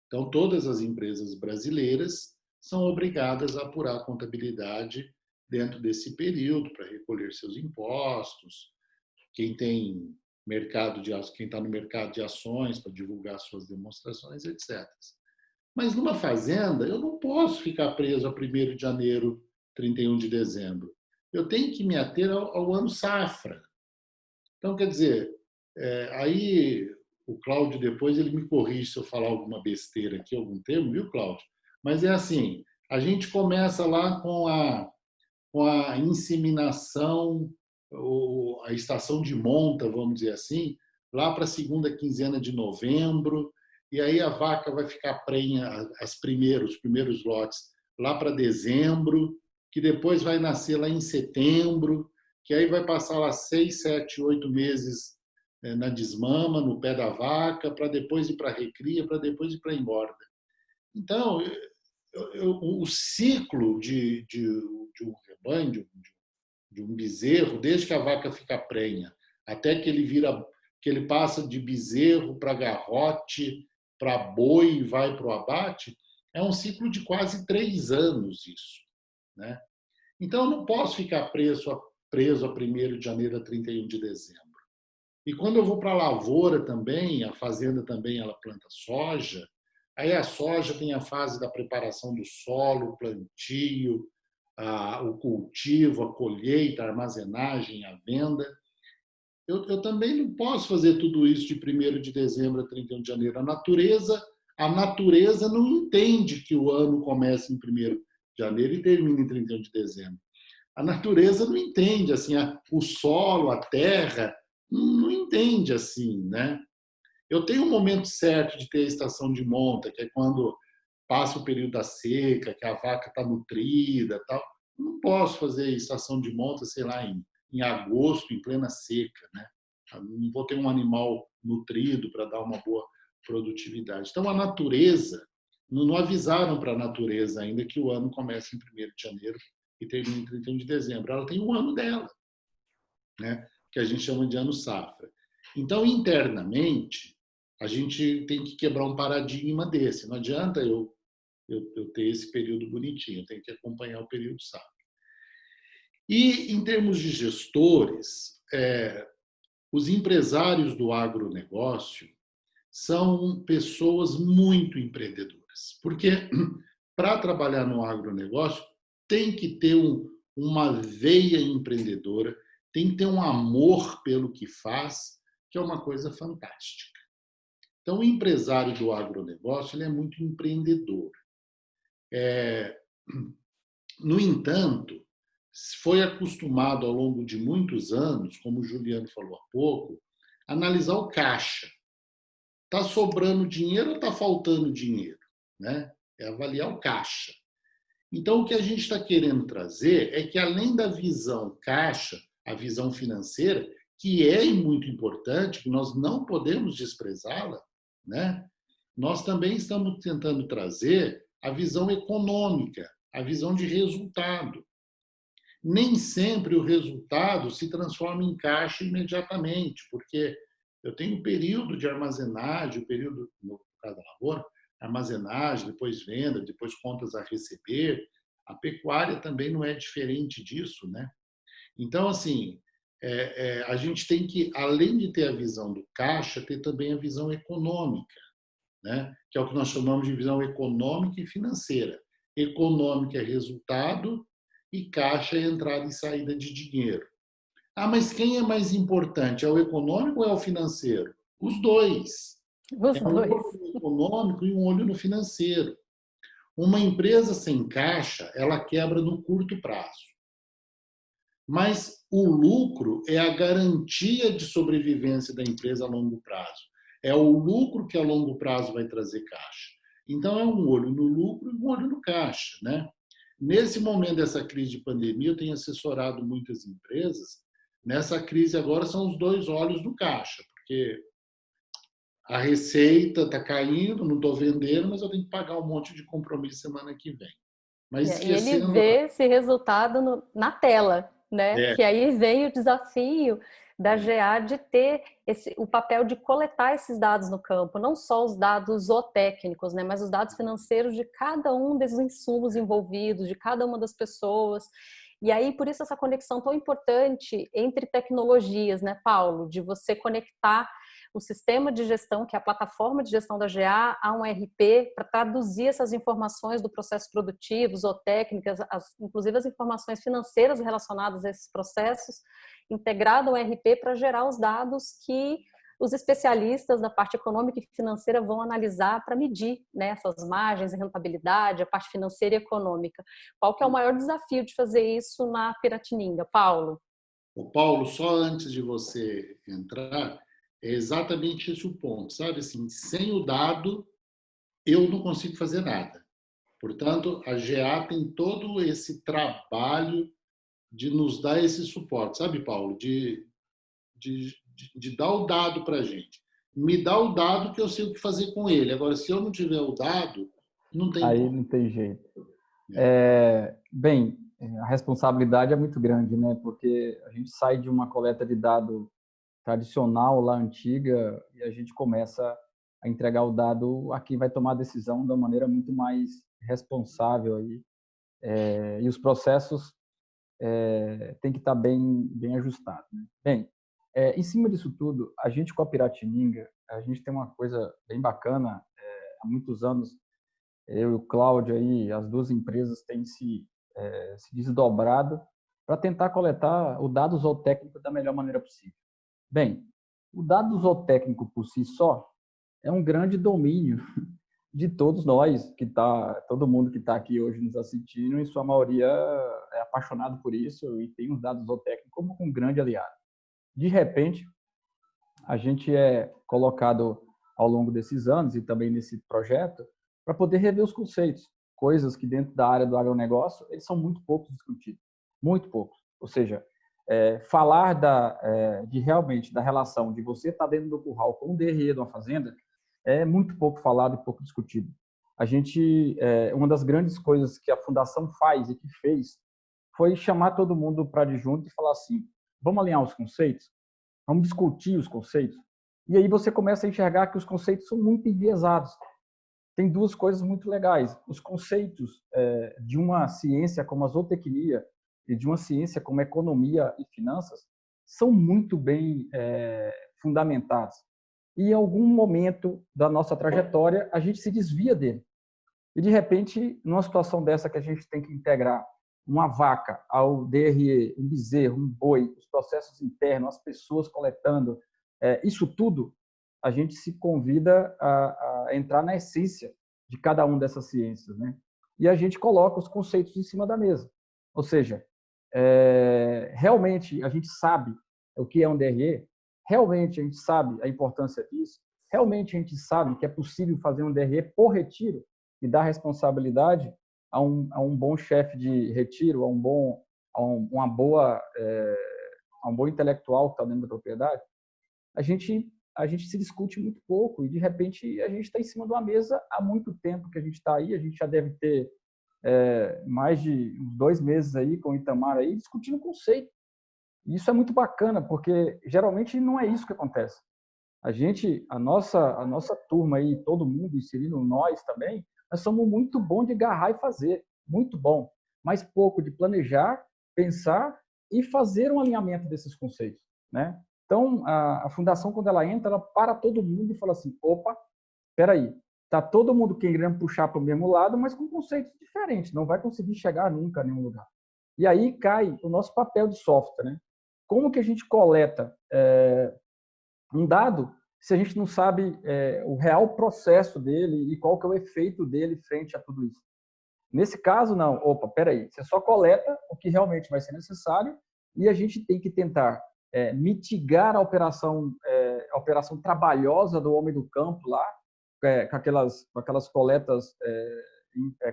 Então, todas as empresas brasileiras são obrigadas a apurar a contabilidade dentro desse período para recolher seus impostos. Quem está no mercado de ações para divulgar suas demonstrações, etc. Mas numa fazenda, eu não posso ficar preso a 1º de janeiro, 31 de dezembro. Eu tenho que me ater ao ano safra. Então, quer dizer, aí o Cláudio depois ele me corrige se eu falar alguma besteira aqui, algum termo, viu, Cláudio? Mas é assim, a gente começa lá com a inseminação, a estação de monta, vamos dizer assim, lá para a segunda quinzena de novembro, e aí a vaca vai ficar prenha, os primeiros lotes, lá para dezembro, que depois vai nascer lá em setembro, que aí vai passar lá 6, 7, 8 meses na desmama, no pé da vaca, para depois ir para a recria, para depois ir para a engorda. Então, o ciclo de um rebanho, de um bezerro, desde que a vaca fica prenha, até que ele passa de bezerro para garrote, para boi e vai para o abate, é um ciclo de quase 3 anos isso. Né? Então, eu não posso ficar preso a 1º de janeiro a 31 de dezembro. E quando eu vou para a lavoura também, a fazenda também ela planta soja, aí a soja tem a fase da preparação do solo, o plantio, o cultivo, a colheita, a armazenagem, a venda. Eu também não posso fazer tudo isso de 1º de dezembro a 31 de janeiro. A natureza não entende que o ano começa em 1º de janeiro e termina em 31 de dezembro. A natureza não entende assim, o solo, a terra, não entende assim, né? Eu tenho um momento certo de ter a estação de monta, que é quando passa o período da seca, que a vaca está nutrida, tal. Eu não posso fazer estação de monta, sei lá, em agosto, em plena seca, né? Eu não vou ter um animal nutrido para dar uma boa produtividade. Então, a natureza, não avisaram para a natureza ainda que o ano começa em 1º de janeiro e termina em 31 de dezembro. Ela tem um ano dela, né? Que a gente chama de ano safra. Então, internamente, a gente tem que quebrar um paradigma desse. Não adianta eu ter esse período bonitinho, eu tenho que acompanhar o período safra. E, em termos de gestores, os empresários do agronegócio são pessoas muito empreendedoras, porque para trabalhar no agronegócio tem que ter uma veia empreendedora, tem que ter um amor pelo que faz, que é uma coisa fantástica. Então, o empresário do agronegócio ele é muito empreendedor. No entanto, foi acostumado ao longo de muitos anos, como o Juliano falou há pouco, a analisar o caixa. Está sobrando dinheiro ou está faltando dinheiro? Né? É avaliar o caixa. Então, o que a gente está querendo trazer é que, além da visão caixa, a visão financeira, que é muito importante, que nós não podemos desprezá-la, né? Nós também estamos tentando trazer a visão econômica, a visão de resultado. Nem sempre o resultado se transforma em caixa imediatamente, porque eu tenho um período de armazenagem, um período, no caso da lavoura, armazenagem, depois venda, depois contas a receber. A pecuária também não é diferente disso, né? Então, assim, a gente tem que, além de ter a visão do caixa, ter também a visão econômica, né? Que é o que nós chamamos de visão econômica e financeira. Econômica é resultado e caixa é entrada e saída de dinheiro. Ah, mas quem é mais importante? É o econômico ou é o financeiro? Os dois. Os É um dois. olho no econômico e um olho no financeiro. Uma empresa sem caixa, ela quebra no curto prazo. Mas o lucro é a garantia de sobrevivência da empresa a longo prazo. É o lucro que a longo prazo vai trazer caixa. Então, é um olho no lucro e um olho no caixa, né? Nesse momento dessa crise de pandemia, eu tenho assessorado muitas empresas. Nessa crise agora são os dois olhos no caixa, porque a receita está caindo, não estou vendendo, mas eu tenho que pagar um monte de compromisso semana que vem. Mas E ele esquecendo... vê esse resultado na tela, né? É, Que aí vem o desafio da GA de ter o papel de coletar esses dados no campo, não só os dados zootécnicos, né? Mas os dados financeiros de cada um desses insumos envolvidos, de cada uma das pessoas. E aí, por isso, essa conexão tão importante entre tecnologias, né, Paulo? De você conectar o sistema de gestão, que é a plataforma de gestão da GA, a um RP, para traduzir essas informações do processo produtivo, zootécnicas, inclusive as informações financeiras relacionadas a esses processos, integrado ao RP para gerar os dados que os especialistas da parte econômica e financeira vão analisar para medir, né, essas margens e rentabilidade, a parte financeira e econômica. Qual que é o maior desafio de fazer isso na Piratininga, Paulo? O Paulo, só antes de você entrar, é exatamente esse o ponto, sabe? Assim, sem o dado, eu não consigo fazer nada. Portanto, a GA tem todo esse trabalho de nos dar esse suporte, sabe, Paulo? De dar o dado para a gente. Me dá o dado que eu sei o que fazer com ele. Agora, se eu não tiver o dado, não tem Aí como. não tem jeito. Bem, a responsabilidade é muito grande, né? Porque a gente sai de uma coleta de dado tradicional, lá antiga, e a gente começa a entregar o dado a quem vai tomar a decisão de uma maneira muito mais responsável aí. E os processos têm que estar bem ajustados, né? Bem, em cima disso tudo, a gente com a Piratininga, a gente tem uma coisa bem bacana. Há muitos anos, eu e o Cláudio aí, as duas empresas têm se desdobrado para tentar coletar o dado zootécnico da melhor maneira possível. Bem, o dado zootécnico por si só é um grande domínio de todos nós, todo mundo que está aqui hoje nos assistindo, em sua maioria é apaixonado por isso e tem os dados zootécnicos como um grande aliado. De repente, a gente é colocado ao longo desses anos e também nesse projeto para poder rever os conceitos, coisas que dentro da área do agronegócio eles são muito poucos discutidos, muito poucos. Ou seja, falar realmente da relação de você estar dentro do curral com o DRE de uma fazenda é muito pouco falado e pouco discutido. Uma das grandes coisas que a Fundação faz e que fez foi chamar todo mundo para de junto e falar assim: vamos alinhar os conceitos, vamos discutir os conceitos. E aí você começa a enxergar que os conceitos são muito enviesados. Tem duas coisas muito legais. Os conceitos de uma ciência como a zootecnia e de uma ciência como economia e finanças são muito bem fundamentados. E em algum momento da nossa trajetória, a gente se desvia dele. E, de repente, numa situação dessa que a gente tem que integrar uma vaca ao DRE, um bezerro, um boi, os processos internos, as pessoas coletando, isso tudo, a gente se convida a entrar na essência de cada uma dessas ciências, né? E a gente coloca os conceitos em cima da mesa. Ou seja, realmente a gente sabe o que é um DRE, realmente a gente sabe a importância disso, realmente a gente sabe que é possível fazer um DRE por retiro e dar responsabilidade a um bom chefe de retiro, a uma boa um bom intelectual que está dentro da propriedade, a gente se discute muito pouco e, de repente, a gente está em cima de uma mesa há muito tempo que a gente está aí, a gente já deve ter mais de uns 2 meses aí com o Itamar aí discutindo conceito. E isso é muito bacana, porque geralmente não é isso que acontece. A nossa turma aí, todo mundo, inserindo nós também, nós somos muito bom de agarrar e fazer, muito bom, mas pouco de planejar, pensar e fazer um alinhamento desses conceitos, né? Então, a fundação, quando ela entra, ela para todo mundo e fala assim, opa, espera aí, tá todo mundo querendo puxar para o mesmo lado, mas com conceitos diferentes, não vai conseguir chegar nunca a nenhum lugar. E aí cai o nosso papel de software, né? Como que a gente coleta um dado se a gente não sabe o real processo dele e qual que é o efeito dele frente a tudo isso? Nesse caso, não. Opa, peraí. Você só coleta o que realmente vai ser necessário e a gente tem que tentar mitigar a operação trabalhosa do homem do campo lá, com aquelas coletas,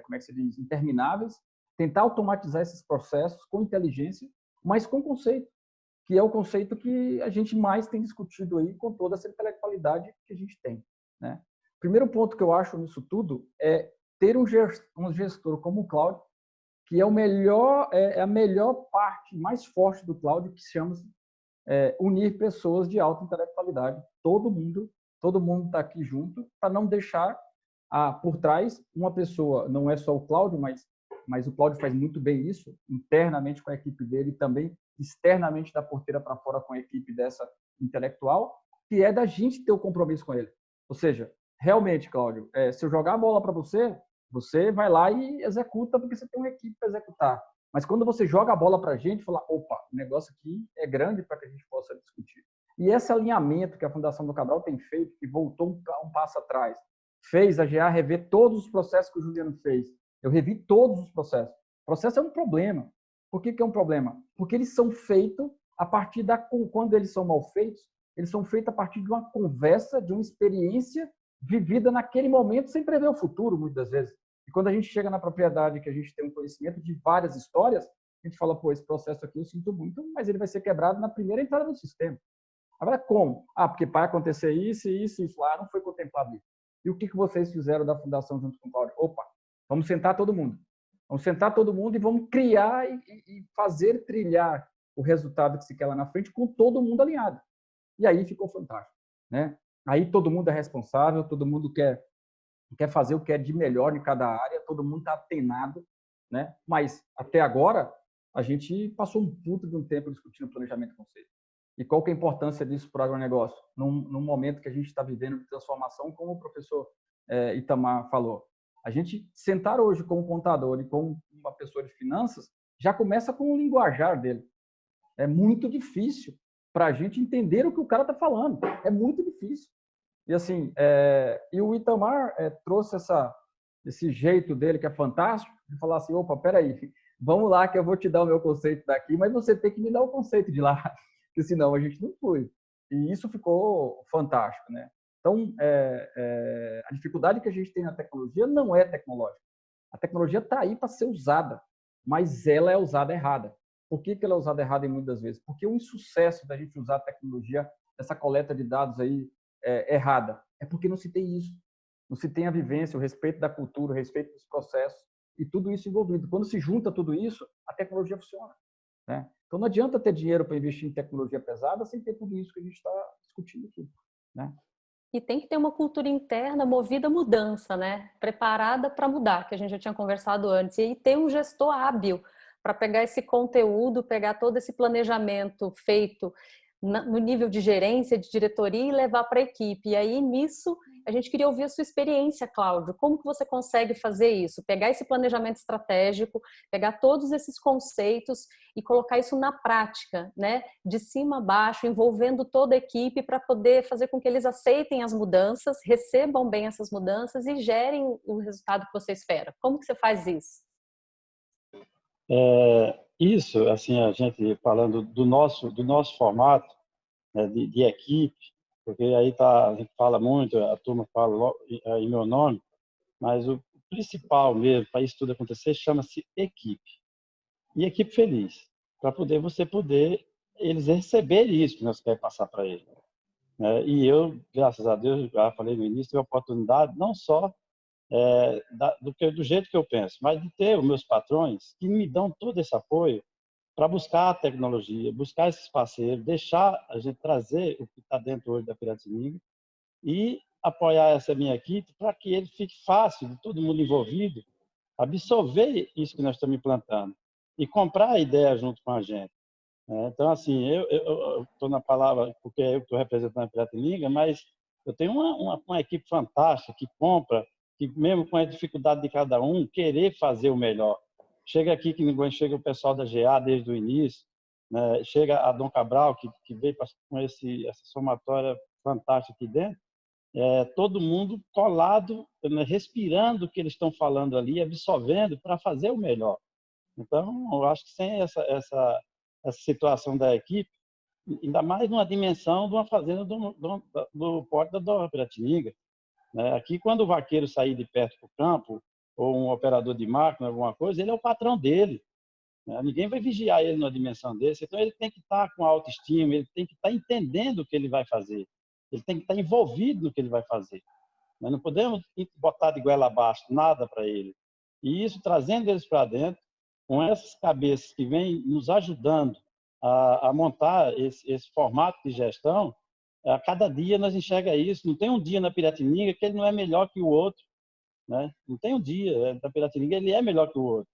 como é que se diz, intermináveis, tentar automatizar esses processos com inteligência, mas com conceito, que é o conceito que a gente mais tem discutido aí com toda essa intelectualidade que a gente tem, né? O primeiro ponto que eu acho nisso tudo é ter um gestor como o Cláudio, que é a melhor parte mais forte do Cláudio, que se chama unir pessoas de alta intelectualidade. Todo mundo está aqui junto para não deixar por trás uma pessoa, não é só o Cláudio, mas o Cláudio faz muito bem isso, internamente com a equipe dele e também externamente da porteira para fora com a equipe dessa intelectual, que é da gente ter o compromisso com ele. Ou seja, realmente, Cláudio, se eu jogar a bola para você, você vai lá e executa porque você tem uma equipe para executar. Mas quando você joga a bola para a gente, fala, opa, o negócio aqui é grande para que a gente possa discutir. E esse alinhamento que a Fundação do Cabral tem feito, que voltou um passo atrás, fez a GA rever todos os processos que o Juliano fez. Eu revi todos os processos. O processo é um problema. Por que é um problema? Porque eles são feitos a partir quando eles são mal feitos, eles são feitos a partir de uma conversa, de uma experiência vivida naquele momento, sem prever o futuro, muitas vezes. E quando a gente chega na propriedade, que a gente tem um conhecimento de várias histórias, a gente fala, pô, esse processo aqui eu sinto muito, mas ele vai ser quebrado na primeira entrada no sistema. Agora, como? Porque para acontecer isso, isso lá, não foi contemplado isso. E o que vocês fizeram da Fundação junto com o Cláudio? Opa, vamos sentar todo mundo. Vamos sentar todo mundo e vamos criar e fazer trilhar o resultado que se quer lá na frente com todo mundo alinhado. E aí ficou fantástico, né? Aí todo mundo é responsável, todo mundo quer fazer o que é de melhor em cada área, todo mundo está atenado, né? Mas até agora a gente passou um puto de um tempo discutindo planejamento e conceito. E qual que é a importância disso para o agronegócio? Num momento que a gente está vivendo de transformação, como o professor Itamar falou. A gente sentar hoje como contador e como uma pessoa de finanças já começa com o linguajar dele. É muito difícil para a gente entender o que o cara está falando. É muito difícil. E assim, e o Itamar trouxe esse jeito dele que é fantástico, de falar assim, opa, peraí, vamos lá que eu vou te dar o meu conceito daqui, mas você tem que me dar o conceito de lá, porque senão a gente não flui. E isso ficou fantástico, né? Então, a dificuldade que a gente tem na tecnologia não é tecnológica. A tecnologia está aí para ser usada, mas ela é usada errada. Por que ela é usada errada muitas vezes? Porque o insucesso da gente usar a tecnologia, essa coleta de dados aí errada, é porque não se tem isso. Não se tem a vivência, o respeito da cultura, o respeito dos processos e tudo isso envolvido. Quando se junta tudo isso, a tecnologia funciona, né? Então, não adianta ter dinheiro para investir em tecnologia pesada sem ter tudo isso que a gente está discutindo aqui, né? E tem que ter uma cultura interna movida à mudança, né? Preparada para mudar, que a gente já tinha conversado antes. E ter um gestor hábil para pegar esse conteúdo, pegar todo esse planejamento feito no nível de gerência, de diretoria e levar para a equipe. E aí, nisso, a gente queria ouvir a sua experiência, Cláudio. Como que você consegue fazer isso? Pegar esse planejamento estratégico, pegar todos esses conceitos e colocar isso na prática, né? De cima a baixo, envolvendo toda a equipe para poder fazer com que eles aceitem as mudanças, recebam bem essas mudanças e gerem o resultado que você espera. Como que você faz isso? Isso, assim, a gente falando do nosso formato, né, de equipe, porque aí a gente fala muito, a turma fala em meu nome, mas o principal mesmo para isso tudo acontecer chama-se equipe. E equipe feliz, para você poder eles receberem isso que nós queremos passar para eles. E eu, graças a Deus, já falei no início, tive a oportunidade não só do jeito que eu penso, mas de ter os meus patrões que me dão todo esse apoio para buscar a tecnologia, buscar esses parceiros, deixar a gente trazer o que está dentro hoje da Piratininga e apoiar essa minha equipe para que ele fique fácil de todo mundo envolvido absorver isso que nós estamos implantando e comprar a ideia junto com a gente. Então, assim, eu estou na palavra porque eu estou representando a Piratininga, mas eu tenho uma equipe fantástica que compra, que mesmo com a dificuldade de cada um, querer fazer o melhor. Chega aqui, que ninguém chega o pessoal da GA desde o início, né? Chega a Dom Cabral, que veio com essa somatória fantástica aqui dentro, todo mundo colado, né, respirando o que eles estão falando ali, absorvendo para fazer o melhor. Então, eu acho que sem essa situação da equipe, ainda mais numa dimensão de uma fazenda do porte da Dora Piratininga, né? Aqui, quando o vaqueiro sair de perto para o campo, ou um operador de máquina, alguma coisa, ele é o patrão dele, né? Ninguém vai vigiar ele numa dimensão desse. Então, ele tem que estar com autoestima, ele tem que estar entendendo o que ele vai fazer, ele tem que estar envolvido no que ele vai fazer. Nós não podemos botar de goela abaixo nada para ele. E isso, trazendo eles para dentro, com essas cabeças que vêm nos ajudando a montar esse formato de gestão, a cada dia nós enxergamos isso. Não tem um dia na Piratininga que ele não é melhor que o outro, né? Não tem um dia na Piratininga ele é melhor que o outro.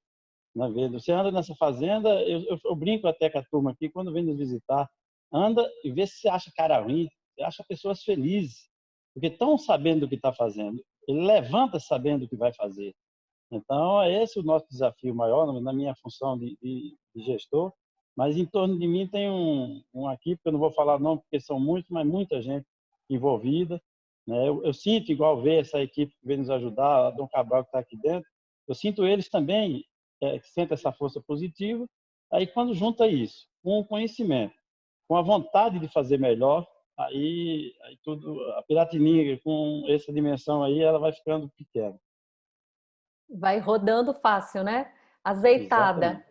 Na verdade, você anda nessa fazenda, eu brinco até com a turma aqui, quando vem nos visitar, anda e vê se você acha cara ruim, você acha pessoas felizes, porque estão sabendo o que está fazendo. Ele levanta sabendo o que vai fazer. Então, é esse o nosso desafio maior, na minha função de gestor. Mas em torno de mim tem um equipe, que eu não vou falar não, porque são muitos, mas muita gente envolvida, né? Eu sinto, igual ver essa equipe que vem nos ajudar, a Dom Cabral que está aqui dentro, eu sinto eles também, que sentem essa força positiva. Aí, quando junta isso com o conhecimento, com a vontade de fazer melhor, aí tudo, a Piratininga, com essa dimensão aí, ela vai ficando pequena. Vai rodando fácil, né? Azeitada.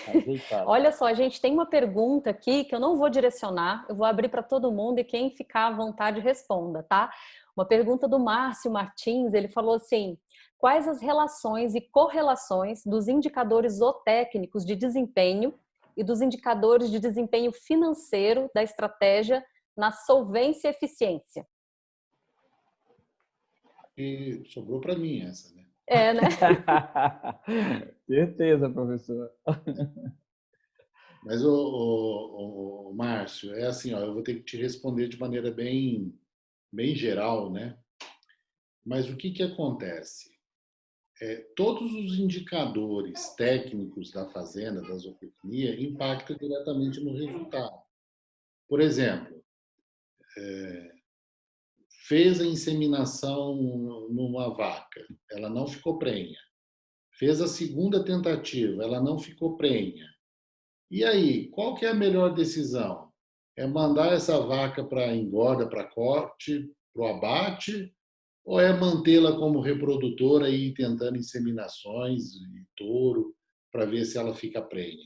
Azeitada. Olha só, a gente tem uma pergunta aqui que eu não vou direcionar, eu vou abrir para todo mundo e quem ficar à vontade responda, tá? Uma pergunta do Márcio Martins, ele falou assim: quais as relações e correlações dos indicadores zootécnicos de desempenho e dos indicadores de desempenho financeiro da estratégia na solvência e eficiência? E sobrou para mim essa, né? Né? Certeza, professor. Mas, o Márcio, é assim, ó, eu vou ter que te responder de maneira bem geral, né? Mas o que acontece? Todos os indicadores técnicos da fazenda, da zootecnia, impactam diretamente no resultado. Por exemplo, fez a inseminação numa vaca, ela não ficou prenha. Fez a segunda tentativa, ela não ficou prenha. E aí, qual que é a melhor decisão? É mandar essa vaca para engorda, para corte, para o abate, ou é mantê-la como reprodutora e ir tentando inseminações e touro para ver se ela fica prenha?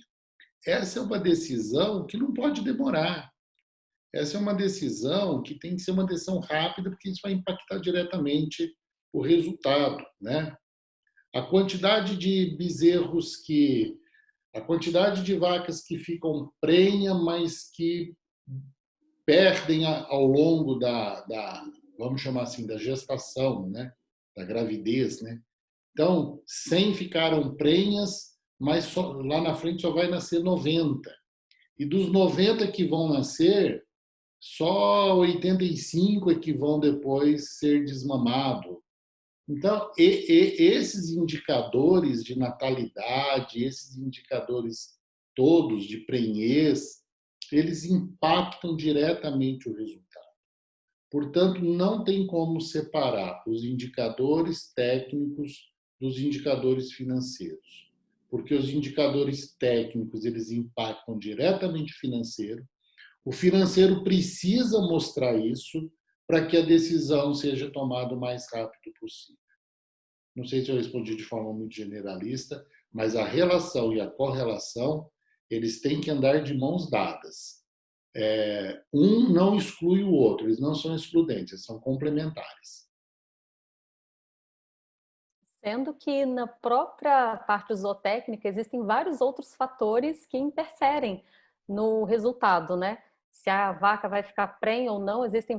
Essa é uma decisão que não pode demorar. Essa é uma decisão que tem que ser uma decisão rápida, porque isso vai impactar diretamente o resultado, né? A quantidade de bezerros a quantidade de vacas que ficam prenha, mas que perdem ao longo vamos chamar assim, da gestação, né? Da gravidez, né? Então, 100 ficaram prenhas, mas lá na frente só vai nascer 90. E dos 90 que vão nascer, só 85 é que vão depois ser desmamados. Então, esses indicadores de natalidade, esses indicadores todos de prenhez, eles impactam diretamente o resultado. Portanto, não tem como separar os indicadores técnicos dos indicadores financeiros, porque os indicadores técnicos eles impactam diretamente o financeiro. O financeiro precisa mostrar isso para que a decisão seja tomada o mais rápido possível. Não sei se eu respondi de forma muito generalista, mas a relação e a correlação, eles têm que andar de mãos dadas. Um não exclui o outro, eles não são excludentes, eles são complementares. Sendo que na própria parte zootécnica existem vários outros fatores que interferem no resultado, né? Se a vaca vai ficar prenha ou não, existem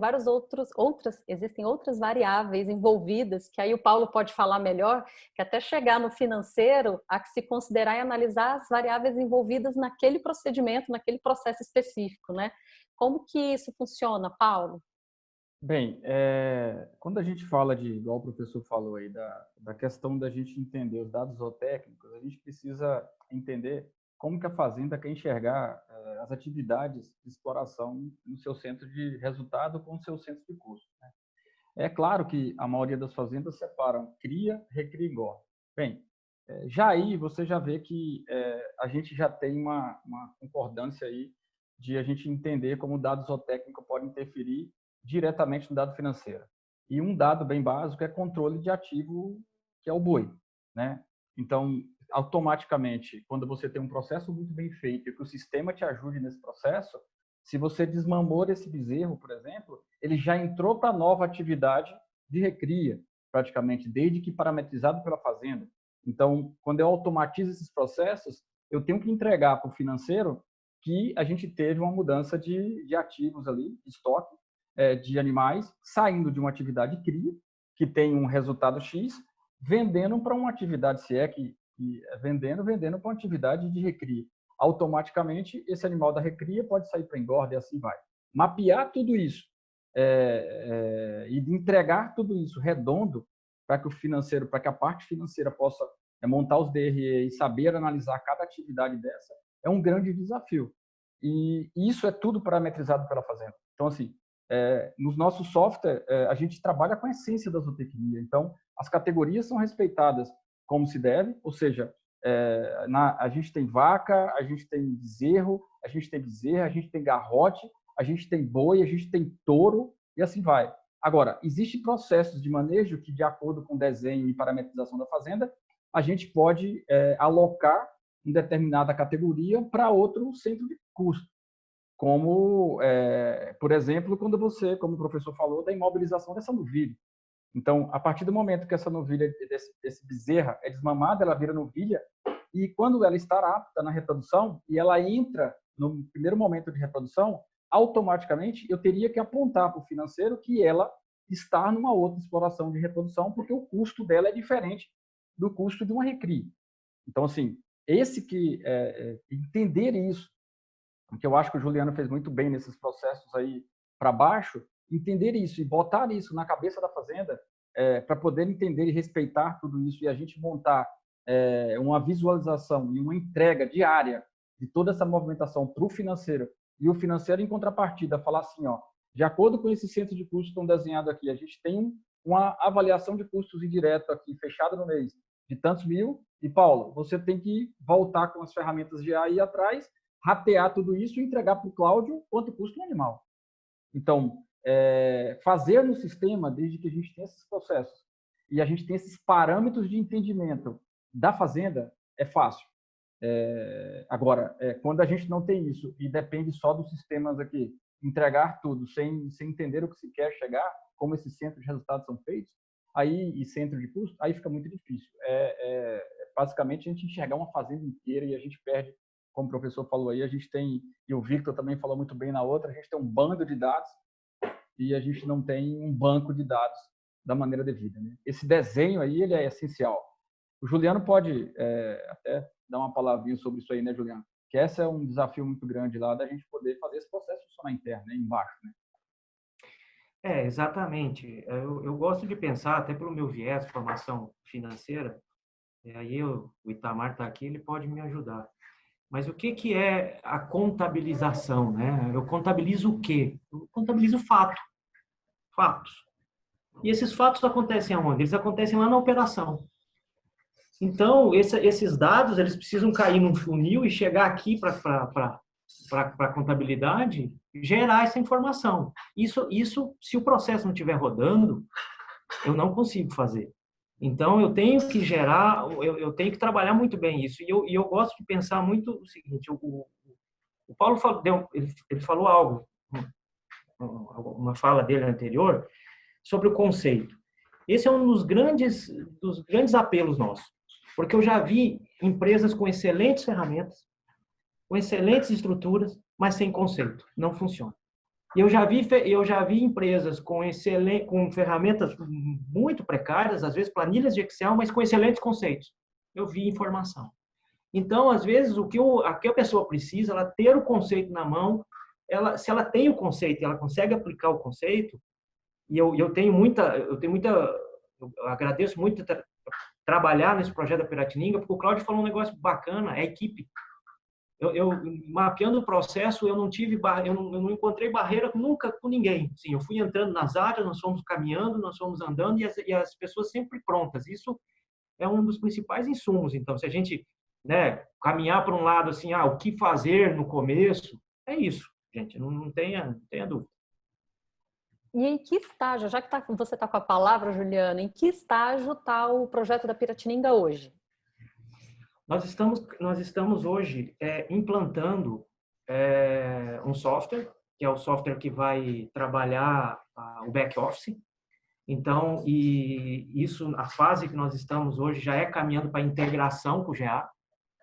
existem outras variáveis envolvidas, que aí o Paulo pode falar melhor, que até chegar no financeiro, há que se considerar e analisar as variáveis envolvidas naquele procedimento, naquele processo específico, né? Como que isso funciona, Paulo? Bem, quando a gente fala igual o professor falou aí, da questão da gente entender os dados zootécnicos, a gente precisa entender como que a fazenda quer enxergar as atividades de exploração no seu centro de resultado com o seu centro de custo, né? É claro que a maioria das fazendas separam cria, recria e engorda. Bem, já aí você já vê que a gente já tem uma concordância aí de a gente entender como o dado zootécnico pode interferir diretamente no dado financeiro. E um dado bem básico é controle de ativo, que é o boi, né? Então, automaticamente, quando você tem um processo muito bem feito e que o sistema te ajude nesse processo, se você desmamou esse bezerro, por exemplo, ele já entrou para a nova atividade de recria, praticamente, desde que parametrizado pela fazenda. Então, quando eu automatizo esses processos, eu tenho que entregar para o financeiro que a gente teve uma mudança de ativos ali, de estoque, de animais, saindo de uma atividade cria, que tem um resultado X, vendendo para uma atividade, se é que vendendo para uma atividade de recria. Automaticamente, esse animal da recria pode sair para engorda e assim vai. Mapear tudo isso e entregar tudo isso redondo para que o financeiro, para que a parte financeira possa montar os DRE e saber analisar cada atividade dessa, é um grande desafio. E isso é tudo parametrizado pela fazenda. Então, assim, nos nossos software, a gente trabalha com a essência da zootecnia. Então, as categorias são respeitadas como se deve, ou seja, a gente tem vaca, a gente tem bezerro, a gente tem bezerra, a gente tem garrote, a gente tem boi, a gente tem touro e assim vai. Agora, existem processos de manejo que, de acordo com o desenho e parametrização da fazenda, a gente pode alocar em determinada categoria para outro centro de custo. Como, por exemplo, quando você, como o professor falou, da imobilização dessa novilha. Então, a partir do momento que essa novilha, desse bezerra é desmamada, ela vira novilha, e quando ela está apta na reprodução, e ela entra no primeiro momento de reprodução, automaticamente eu teria que apontar para o financeiro que ela está numa outra exploração de reprodução, porque o custo dela é diferente do custo de uma recria. Então, assim, entender isso, que eu acho que o Juliano fez muito bem nesses processos aí para baixo, entender isso e botar isso na cabeça da fazenda para poder entender e respeitar tudo isso e a gente montar uma visualização e uma entrega diária de toda essa movimentação para o financeiro e o financeiro, em contrapartida, falar assim, ó, de acordo com esse centro de custos que estão desenhados aqui, a gente tem uma avaliação de custos indireto aqui, fechada no mês, de tantos mil, e Paulo, você tem que voltar com as ferramentas de aí atrás, ratear tudo isso e entregar para o Cláudio quanto custa um animal. Então, fazer no sistema, desde que a gente tem esses processos e a gente tem esses parâmetros de entendimento da fazenda, é fácil. Agora, quando a gente não tem isso e depende só dos sistemas aqui, entregar tudo sem entender o que se quer chegar, como esses centros de resultados são feitos, aí, e centro de custo, aí fica muito difícil. Basicamente, a gente enxergar uma fazenda inteira e a gente perde, como o professor falou aí, a gente tem, e o Victor também falou muito bem na outra, a gente tem um bando de dados e a gente não tem um banco de dados da maneira devida, né? Esse desenho aí, ele é essencial. O Juliano pode até dar uma palavrinha sobre isso aí, né, Juliano? Que esse é um desafio muito grande lá, da gente poder fazer esse processo funcionar interno, né, embaixo, né? Exatamente. Eu gosto de pensar, até pelo meu viés, formação financeira, aí o Itamar está aqui, ele pode me ajudar. Mas o que é a contabilização, né? Eu contabilizo o quê? Eu contabilizo fatos. E esses fatos acontecem aonde? Eles acontecem lá na operação. Então, esses dados, eles precisam cair num funil e chegar aqui para a contabilidade e gerar essa informação. Isso, se o processo não estiver rodando, eu não consigo fazer. Então, eu tenho que gerar, eu tenho que trabalhar muito bem isso. E eu gosto de pensar muito o seguinte, o O Paulo ele falou algo, uma fala dele anterior, sobre o conceito. Esse é um dos grandes apelos nossos, porque eu já vi empresas com excelentes ferramentas, com excelentes estruturas, mas sem conceito, não funciona. E eu já vi empresas com ferramentas muito precárias, às vezes planilhas de Excel, mas com excelentes conceitos. Eu vi informação. Então, às vezes, o que a pessoa precisa, ela ter o conceito na mão, se ela tem o conceito e ela consegue aplicar o conceito, e eu agradeço muito trabalhar nesse projeto da Piratininga, porque o Cláudio falou um negócio bacana, é a equipe. Eu mapeando o processo, eu não encontrei barreira nunca com ninguém. Sim, eu fui entrando nas áreas, nós fomos caminhando, nós fomos andando e as pessoas sempre prontas. Isso é um dos principais insumos. Então, se a gente, né, caminhar para um lado assim, o que fazer no começo, é isso, gente, não tenha dúvida. E em que estágio, já que você está com a palavra, Juliana, em que estágio está o projeto da Piratininga hoje? Nós estamos hoje implantando um software, que é o software que vai trabalhar o back-office. Então, a fase que nós estamos hoje já é caminhando para a integração com o GA,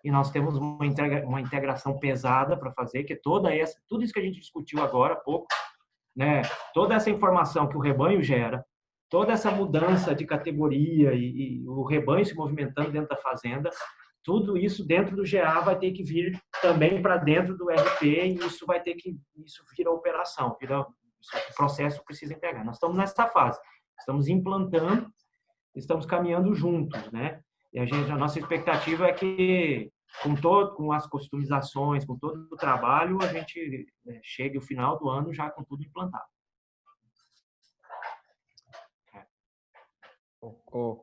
e nós temos uma integração pesada para fazer, que tudo isso que a gente discutiu agora há pouco, né? Toda essa informação que o rebanho gera, toda essa mudança de categoria e o rebanho se movimentando dentro da fazenda, tudo isso dentro do GA vai ter que vir também para dentro do RP e isso vira operação, o processo precisa entregar. Nós estamos nessa fase, estamos implantando, estamos caminhando juntos, né? E a nossa expectativa é que com as customizações, com todo o trabalho, a gente chegue ao final do ano já com tudo implantado.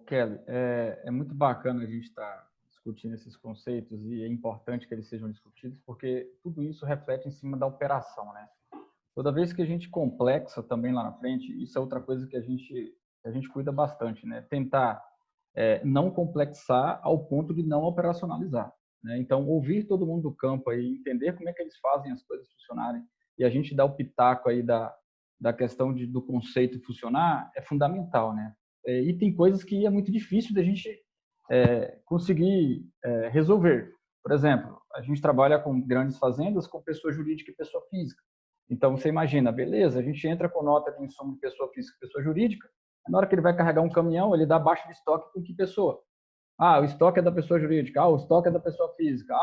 Kelly, é muito bacana a gente estar discutindo esses conceitos e é importante que eles sejam discutidos porque tudo isso reflete em cima da operação, né? Toda vez que a gente complexa também lá na frente, isso é outra coisa que a gente cuida bastante, né? Tentar não complexar ao ponto de não operacionalizar, né? Então, ouvir todo mundo do campo aí, entender como é que eles fazem as coisas funcionarem e a gente dar o pitaco aí da questão do conceito funcionar é fundamental, né? E tem coisas que é muito difícil da gente conseguir resolver. Por exemplo, a gente trabalha com grandes fazendas com pessoa jurídica e pessoa física. Então, você imagina, beleza, a gente entra com nota de insumo de pessoa física e pessoa jurídica, na hora que ele vai carregar um caminhão, ele dá baixa de estoque com que pessoa? O estoque é da pessoa jurídica, o estoque é da pessoa física.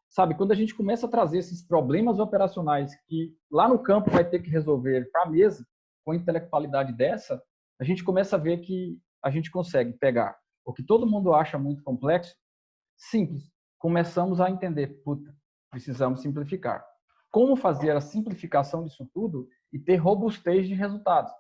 Sabe, quando a gente começa a trazer esses problemas operacionais que lá no campo vai ter que resolver para a mesa, com intelectualidade dessa, a gente começa a ver que a gente consegue pegar o que todo mundo acha muito complexo, simples. Começamos a entender, precisamos simplificar. Como fazer a simplificação disso tudo e ter robustez de resultados?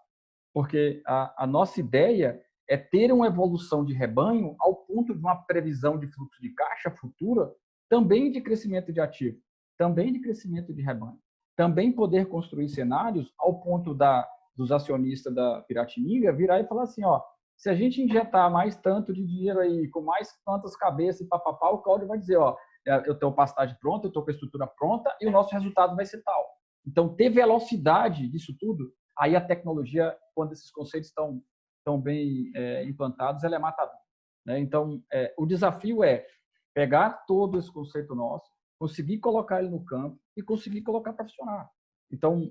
Porque a nossa ideia é ter uma evolução de rebanho ao ponto de uma previsão de fluxo de caixa futura, também de crescimento de ativo, também de crescimento de rebanho. Também poder construir cenários ao ponto dos acionistas da Piratininga virar e falar assim, se a gente injetar mais tanto de dinheiro aí, com mais tantas cabeças e papapá, o Cláudio vai dizer, eu tenho pastagem pronta, eu estou com a estrutura pronta e o nosso resultado vai ser tal. Então, ter velocidade disso tudo, aí a tecnologia, quando esses conceitos estão bem implantados, ela é matadora, né? Então, o desafio é pegar todo esse conceito nosso, conseguir colocar ele no campo e conseguir colocar para funcionar. Então,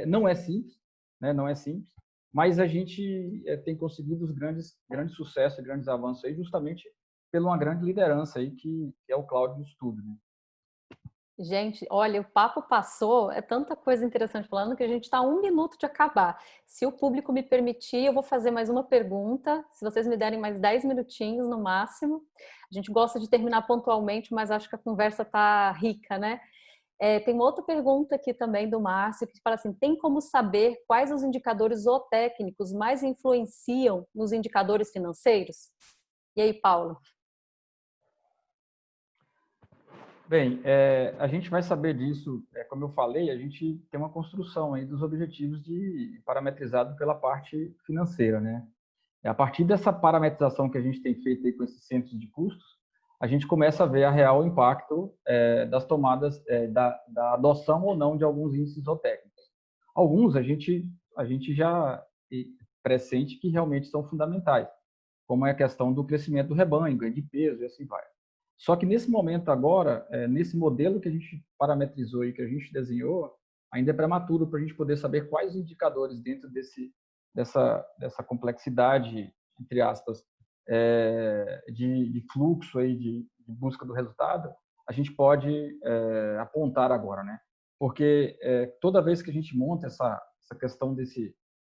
não é simples, né? Não é simples, mas a gente tem conseguido os grandes sucessos e grandes avanços aí justamente pela uma grande liderança aí que é o Cláudio do estudo, né? Gente, olha, o papo passou, é tanta coisa interessante falando que a gente está a 1 minuto de acabar. Se o público me permitir, eu vou fazer mais uma pergunta, se vocês me derem mais 10 minutinhos no máximo. A gente gosta de terminar pontualmente, mas acho que a conversa está rica, né? Tem uma outra pergunta aqui também do Márcio, que fala assim, tem como saber quais os indicadores zootécnicos mais influenciam nos indicadores financeiros? E aí, Paulo? Bem, a gente vai saber disso, como eu falei, a gente tem uma construção aí dos objetivos parametrizado pela parte financeira, né? A partir dessa parametrização que a gente tem feito aí com esses centros de custos, a gente começa a ver a real impacto das tomadas, da adoção ou não de alguns índices zootécnicos. Alguns a gente já pressente que realmente são fundamentais, como é a questão do crescimento do rebanho, ganho de peso e assim vai. Só que nesse momento agora, nesse modelo que a gente parametrizou e que a gente desenhou, ainda é prematuro para a gente poder saber quais indicadores dentro dessa complexidade, entre aspas, de fluxo aí de busca do resultado, a gente pode apontar agora, né? Porque toda vez que a gente monta essa questão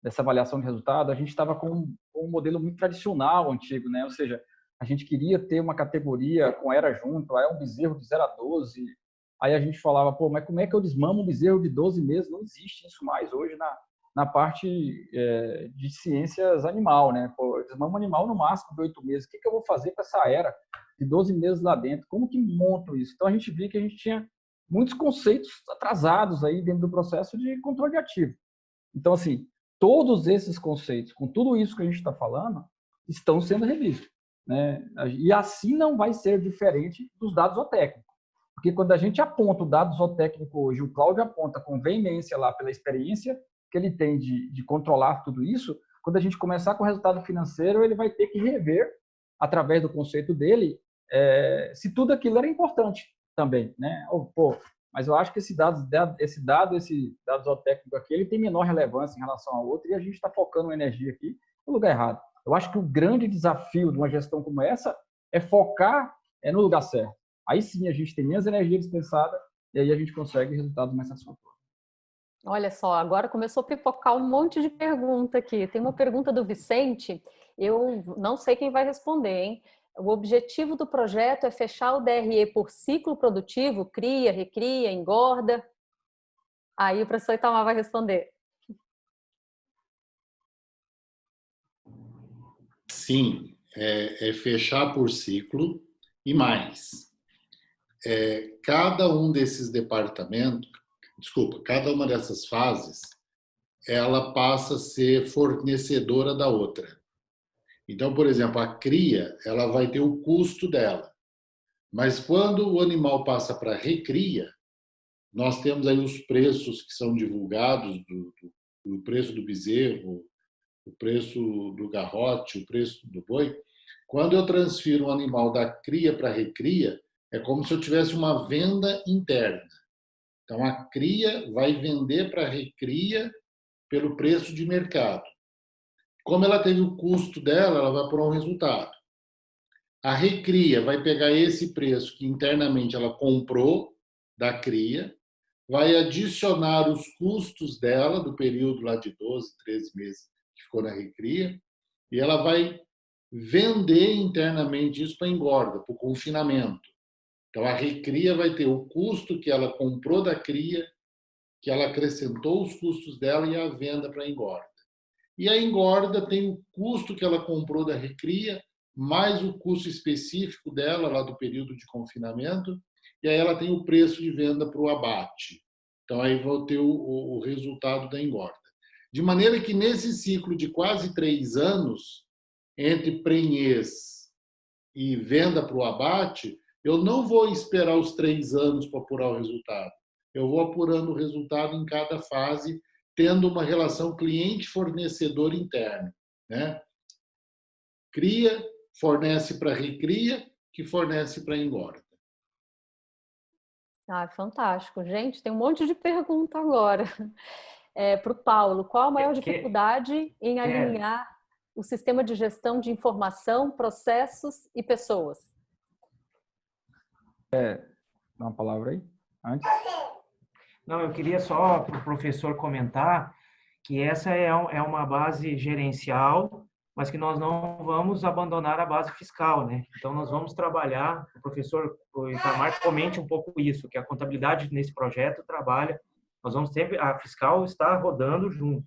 dessa avaliação de resultado, a gente estava com um modelo muito tradicional, antigo, né? Ou seja, a gente queria ter uma categoria com era junto, aí um bezerro de 0 a 12, aí a gente falava, pô, mas como é que eu desmamo um bezerro de 12 meses? Não existe isso mais hoje na parte de ciências animal, né? Pô, eu desmamo um animal no máximo de 8 meses. O que eu vou fazer com essa era de 12 meses lá dentro? Como que monto isso? Então a gente viu que a gente tinha muitos conceitos atrasados aí dentro do processo de controle de ativo. Então, assim, todos esses conceitos, com tudo isso que a gente está falando, estão sendo revistos, né? E assim não vai ser diferente dos dados zootécnicos. Porque quando a gente aponta o dado zootécnico hoje, o Cláudio aponta com veemência lá pela experiência que ele tem de controlar tudo isso, quando a gente começar com o resultado financeiro, ele vai ter que rever, através do conceito dele, se tudo aquilo era importante também, né? Pô, mas eu acho que esse dado zootécnico aqui, ele tem menor relevância em relação ao outro e a gente está focando energia aqui no lugar errado. Eu acho que o grande desafio de uma gestão como essa é focar no lugar certo. Aí sim a gente tem menos energia dispensada e aí a gente consegue resultados mais satisfatórios. Olha só, agora começou a pipocar um monte de pergunta aqui. Tem uma pergunta do Vicente, eu não sei quem vai responder, hein? O objetivo do projeto é fechar o DRE por ciclo produtivo, cria, recria, engorda? Aí o professor Itamar vai responder. Sim, é fechar por ciclo e mais. Cada um desses departamentos, cada uma dessas fases, ela passa a ser fornecedora da outra. Então, por exemplo, a cria, ela vai ter o custo dela. Mas quando o animal passa para a recria, nós temos aí os preços que são divulgados do preço do bezerro, o preço do garrote, o preço do boi. Quando eu transfiro um animal da cria para a recria, é como se eu tivesse uma venda interna. Então, a cria vai vender para a recria pelo preço de mercado. Como ela teve o custo dela, ela vai por um resultado. A recria vai pegar esse preço que internamente ela comprou da cria, vai adicionar os custos dela do período lá de 12, 13 meses que ficou na recria, e ela vai vender internamente isso para engorda, para o confinamento. Então, a recria vai ter o custo que ela comprou da cria, que ela acrescentou os custos dela e a venda para engorda. E a engorda tem o custo que ela comprou da recria, mais o custo específico dela, lá do período de confinamento, e aí ela tem o preço de venda para o abate. Então, aí vai ter o resultado da engorda. De maneira que, nesse ciclo de quase 3 anos, entre prenhez e venda para o abate, eu não vou esperar os 3 anos para apurar o resultado. Eu vou apurando o resultado em cada fase, tendo uma relação cliente-fornecedor interno, né? Cria, fornece para recria, que fornece para engorda. Ah, fantástico. Gente, tem um monte de pergunta agora. Para o Paulo, qual a maior dificuldade em alinhar o sistema de gestão de informação, processos e pessoas? Dá uma palavra aí, antes. Não, eu queria só para o professor comentar que essa é uma base gerencial, mas que nós não vamos abandonar a base fiscal, né? Então, nós vamos trabalhar, o professor Itamar comente um pouco isso, que a contabilidade nesse projeto trabalha, nós vamos sempre, a fiscal está rodando junto.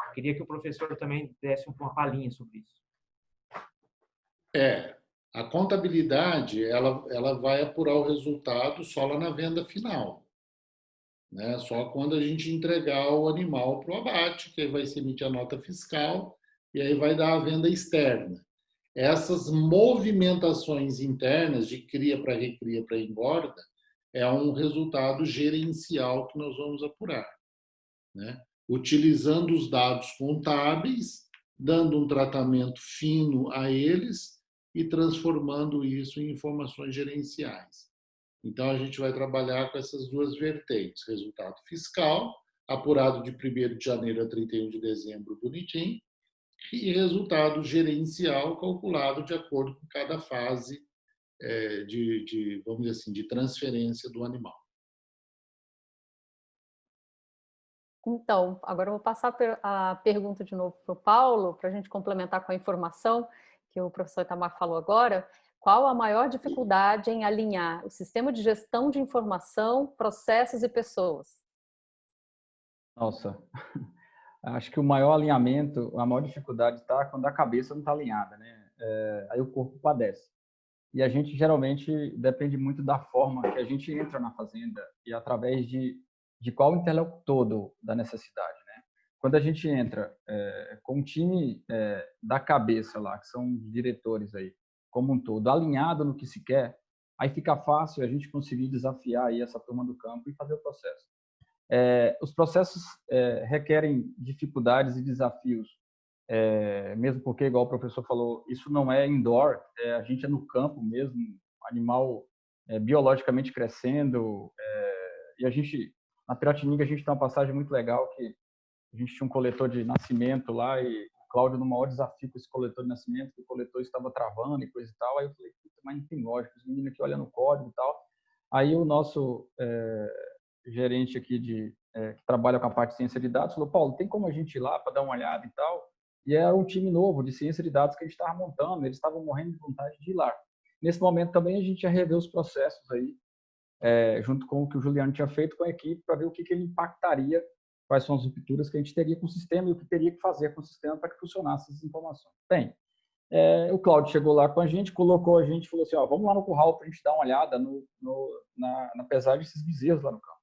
Eu queria que o professor também desse uma palhinha sobre isso. A contabilidade, ela vai apurar o resultado só lá na venda final. Né? Só quando a gente entregar o animal para o abate, que aí vai se emitir a nota fiscal e aí vai dar a venda externa. Essas movimentações internas de cria para recria para engorda é um resultado gerencial que nós vamos apurar, né? Utilizando os dados contábeis, dando um tratamento fino a eles e transformando isso em informações gerenciais. Então, a gente vai trabalhar com essas duas vertentes: resultado fiscal, apurado de 1º de janeiro a 31 de dezembro, bonitinho, e resultado gerencial calculado de acordo com cada fase vamos dizer assim, de transferência do animal. Então, agora eu vou passar a pergunta de novo para o Paulo, para a gente complementar com a informação que o professor Itamar falou agora. Qual a maior dificuldade em alinhar o sistema de gestão de informação, processos e pessoas? Nossa, acho que o maior alinhamento, a maior dificuldade está quando a cabeça não está alinhada, né? Aí o corpo padece. E a gente geralmente depende muito da forma que a gente entra na fazenda e através de qual interlocutor da necessidade, né? Quando a gente entra com um time da cabeça lá, que são os diretores aí, como um todo, alinhado no que se quer, aí fica fácil a gente conseguir desafiar aí essa turma do campo e fazer o processo. Os processos requerem dificuldades e desafios, mesmo porque, igual o professor falou, isso não é indoor, a gente é no campo mesmo, animal biologicamente crescendo, e a gente, na Piratininga, a gente tem uma passagem muito legal que a gente tinha um coletor de nascimento lá e o Cláudio, no maior desafio com esse coletor de nascimento, que o coletor estava travando e coisa e tal, aí eu falei, mas não tem lógica, os meninos aqui olhando o código e tal. Aí o nosso gerente aqui que trabalha com a parte de ciência de dados falou, Paulo, tem como a gente ir lá para dar uma olhada e tal? E era um time novo de ciência de dados que a gente estava montando, eles estavam morrendo de vontade de ir lá. Nesse momento também a gente ia rever os processos aí, junto com o que o Juliano tinha feito com a equipe, para ver o que ele impactaria, quais são as rupturas que a gente teria com o sistema e o que teria que fazer com o sistema para que funcionasse essas informações. Bem, o Cláudio chegou lá com a gente, colocou a gente, falou assim, vamos lá no curral para a gente dar uma olhada na pesagem desses bezerros lá no campo.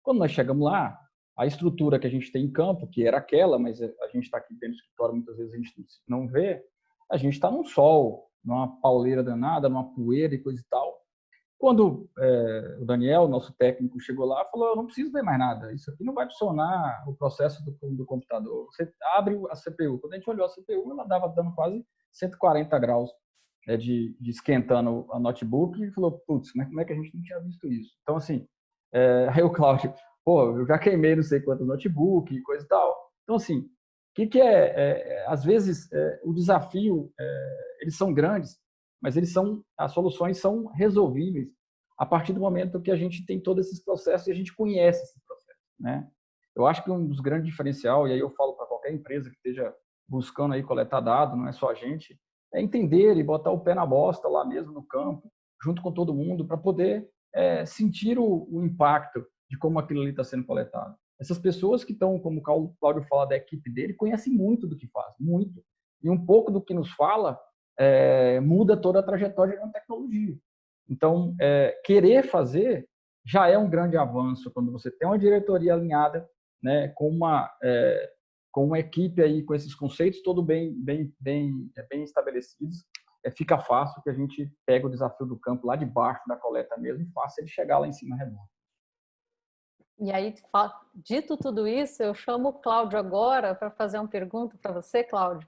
Quando nós chegamos lá, a estrutura que a gente tem em campo, que era aquela, mas a gente está aqui dentro do escritório, muitas vezes a gente não vê, a gente está num sol, numa pauleira danada, numa poeira e coisa e tal. Quando o Daniel, nosso técnico, chegou lá, falou, eu não preciso ver mais nada, isso aqui não vai funcionar o processo do computador. Você abre a CPU. Quando a gente olhou a CPU, ela estava dando quase 140 graus de esquentando a notebook e falou, putz, mas como é que a gente não tinha visto isso? Então, assim, aí o Cláudio, eu já queimei não sei quantos notebook e coisa e tal. Então, assim, o que às vezes, o desafio, eles são grandes, mas as soluções são resolvíveis a partir do momento que a gente tem todos esses processos e a gente conhece esses processos, né? Eu acho que um dos grandes diferenciais, e aí eu falo para qualquer empresa que esteja buscando aí coletar dado, não é só a gente, é entender e botar o pé na bosta lá mesmo no campo, junto com todo mundo, para poder sentir o impacto de como aquilo ali está sendo coletado. Essas pessoas que estão, como o Cláudio fala da equipe dele, conhecem muito do que faz, muito. E um pouco do que nos fala muda toda a trajetória de uma tecnologia. Então, querer fazer já é um grande avanço quando você tem uma diretoria alinhada, né, com uma equipe aí, com esses conceitos todos bem estabelecidos. Fica fácil que a gente pega o desafio do campo lá de baixo da coleta mesmo e faça ele chegar lá em cima redondo. E aí, dito tudo isso, eu chamo o Cláudio agora para fazer uma pergunta para você, Cláudio.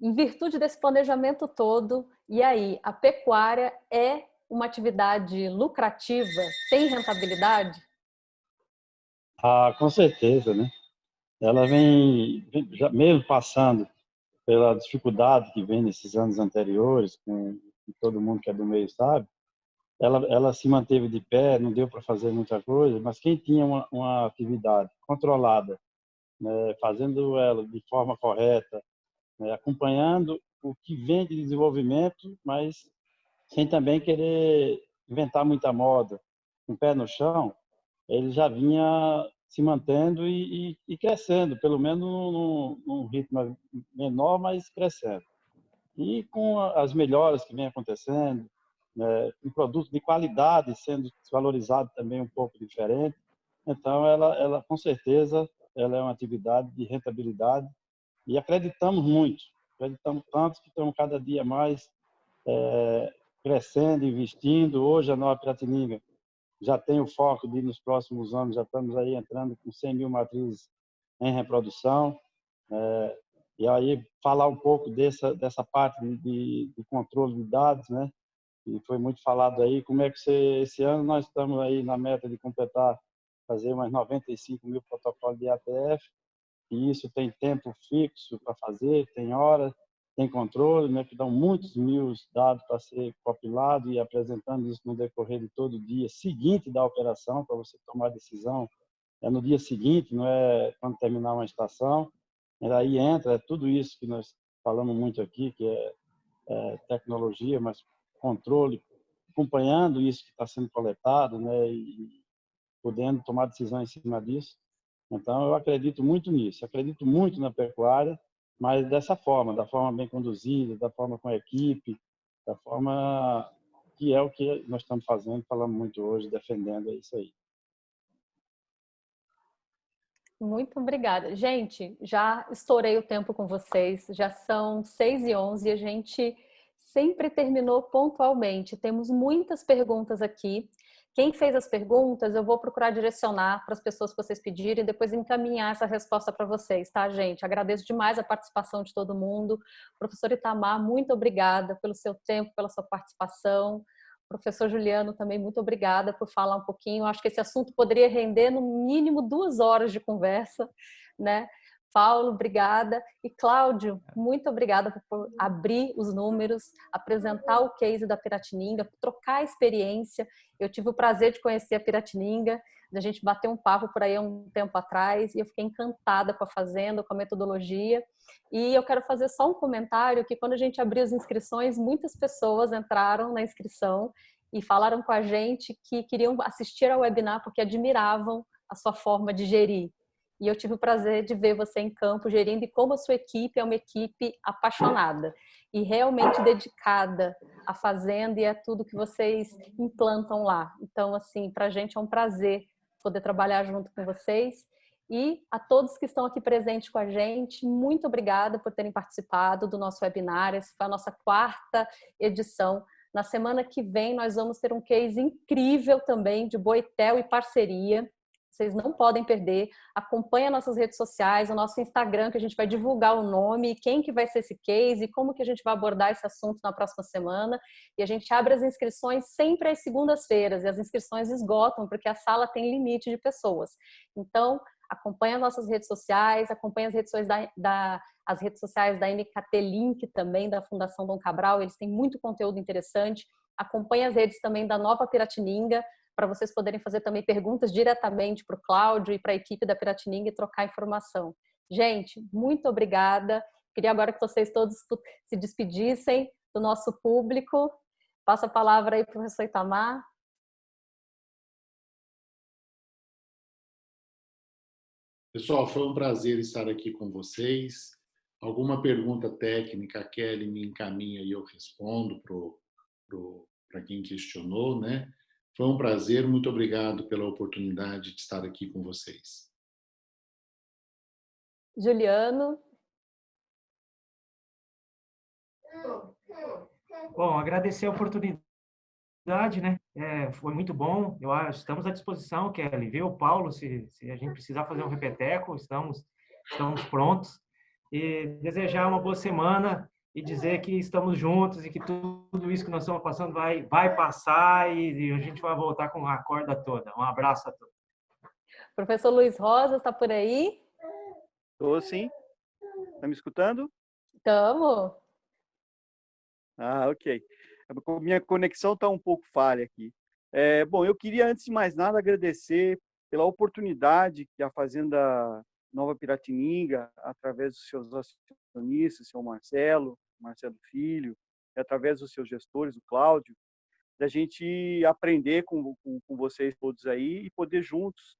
Em virtude desse planejamento todo, e aí, a pecuária é uma atividade lucrativa? Tem rentabilidade? Com certeza, né? Ela vem já mesmo passando pela dificuldade que vem nesses anos anteriores, com todo mundo que é do meio sabe, ela se manteve de pé, não deu para fazer muita coisa, mas quem tinha uma atividade controlada, né, fazendo ela de forma correta, né, acompanhando o que vem de desenvolvimento, mas sem também querer inventar muita moda, com o pé no chão, ele já vinha se mantendo e crescendo, pelo menos num ritmo menor, mas crescendo. E com as melhoras que vem acontecendo, né, um produto de qualidade sendo valorizado também um pouco diferente, então ela com certeza ela é uma atividade de rentabilidade e acreditamos muito Acreditamos tanto que estamos cada dia mais crescendo, investindo. Hoje, a Nova Piratininga já tem o foco de, nos próximos anos, já estamos aí entrando com 100 mil matrizes em reprodução. E aí, falar um pouco dessa parte de controle de dados, né? E foi muito falado aí, como é que esse ano nós estamos aí na meta de completar, fazer umas 95 mil protocolos de ATF, e isso tem tempo fixo para fazer, tem hora, tem controle, né, que dão muitos mil dados para ser compilado e apresentando isso no decorrer de todo o dia seguinte da operação, para você tomar decisão, é no dia seguinte, não é quando terminar uma estação. E aí entra tudo isso que nós falamos muito aqui, que é tecnologia, mas controle, acompanhando isso que está sendo coletado, né, e podendo tomar decisão em cima disso. Então, eu acredito muito nisso, acredito muito na pecuária, mas dessa forma, da forma bem conduzida, da forma com a equipe, da forma que é o que nós estamos fazendo, falamos muito hoje, defendendo, é isso aí. Muito obrigada. Gente, já estourei o tempo com vocês, já são 6h11 e a gente sempre terminou pontualmente. Temos muitas perguntas aqui. Quem fez as perguntas, eu vou procurar direcionar para as pessoas que vocês pedirem e depois encaminhar essa resposta para vocês, tá, gente? Agradeço demais a participação de todo mundo. Professor Itamar, muito obrigada pelo seu tempo, pela sua participação. Professor Juliano, também muito obrigada por falar um pouquinho. Acho que esse assunto poderia render no mínimo 2 horas de conversa, né? Paulo, obrigada. E Cláudio, muito obrigada por abrir os números, apresentar o case da Piratininga, trocar a experiência. Eu tive o prazer de conhecer a Piratininga, da gente bater um papo por aí há um tempo atrás, e eu fiquei encantada com a fazenda, com a metodologia. E eu quero fazer só um comentário, que quando a gente abriu as inscrições, muitas pessoas entraram na inscrição e falaram com a gente que queriam assistir ao webinar porque admiravam a sua forma de gerir. E eu tive o prazer de ver você em campo gerindo e como a sua equipe é uma equipe apaixonada e realmente dedicada à fazenda e a tudo que vocês implantam lá. Então, assim, para a gente é um prazer poder trabalhar junto com vocês. E a todos que estão aqui presentes com a gente, muito obrigada por terem participado do nosso webinar. Essa foi a nossa 4ª edição. Na semana que vem, nós vamos ter um case incrível também de Boitel e parceria. Vocês não podem perder. Acompanhe nossas redes sociais, o nosso Instagram, que a gente vai divulgar o nome, quem que vai ser esse case, como que a gente vai abordar esse assunto na próxima semana. E a gente abre as inscrições sempre às segundas-feiras, e as inscrições esgotam, porque a sala tem limite de pessoas. Então, acompanhe as nossas redes sociais, acompanhe as redes sociais as redes sociais da MKT Link também, da Fundação Dom Cabral, eles têm muito conteúdo interessante. Acompanhe as redes também da Nova Piratininga, para vocês poderem fazer também perguntas diretamente para o Cláudio e para a equipe da Piratininga e trocar informação. Gente, muito obrigada. Queria agora que vocês todos se despedissem do nosso público. Passo a palavra aí para o professor Itamar. Pessoal, foi um prazer estar aqui com vocês. Alguma pergunta técnica, a Kelly me encaminha e eu respondo para quem questionou, né? Foi um prazer, muito obrigado pela oportunidade de estar aqui com vocês. Juliano. Bom, agradecer a oportunidade, né? Foi muito bom. Eu acho, estamos à disposição, Kelly, viu? Paulo, se a gente precisar fazer um repeteco, estamos prontos. E desejar uma boa semana e dizer que estamos juntos e que tudo isso que nós estamos passando vai passar e a gente vai voltar com a corda toda. Um abraço a todos. Professor Luiz Rosa, está por aí? Estou sim. Está me escutando? Estamos. Ah, ok. Minha conexão está um pouco falha aqui. Bom, eu queria, antes de mais nada, agradecer pela oportunidade que a Fazenda Nova Piratininga, através dos seus acionistas, seu Marcelo Filho, e através dos seus gestores, o Cláudio, da gente aprender com vocês todos aí e poder juntos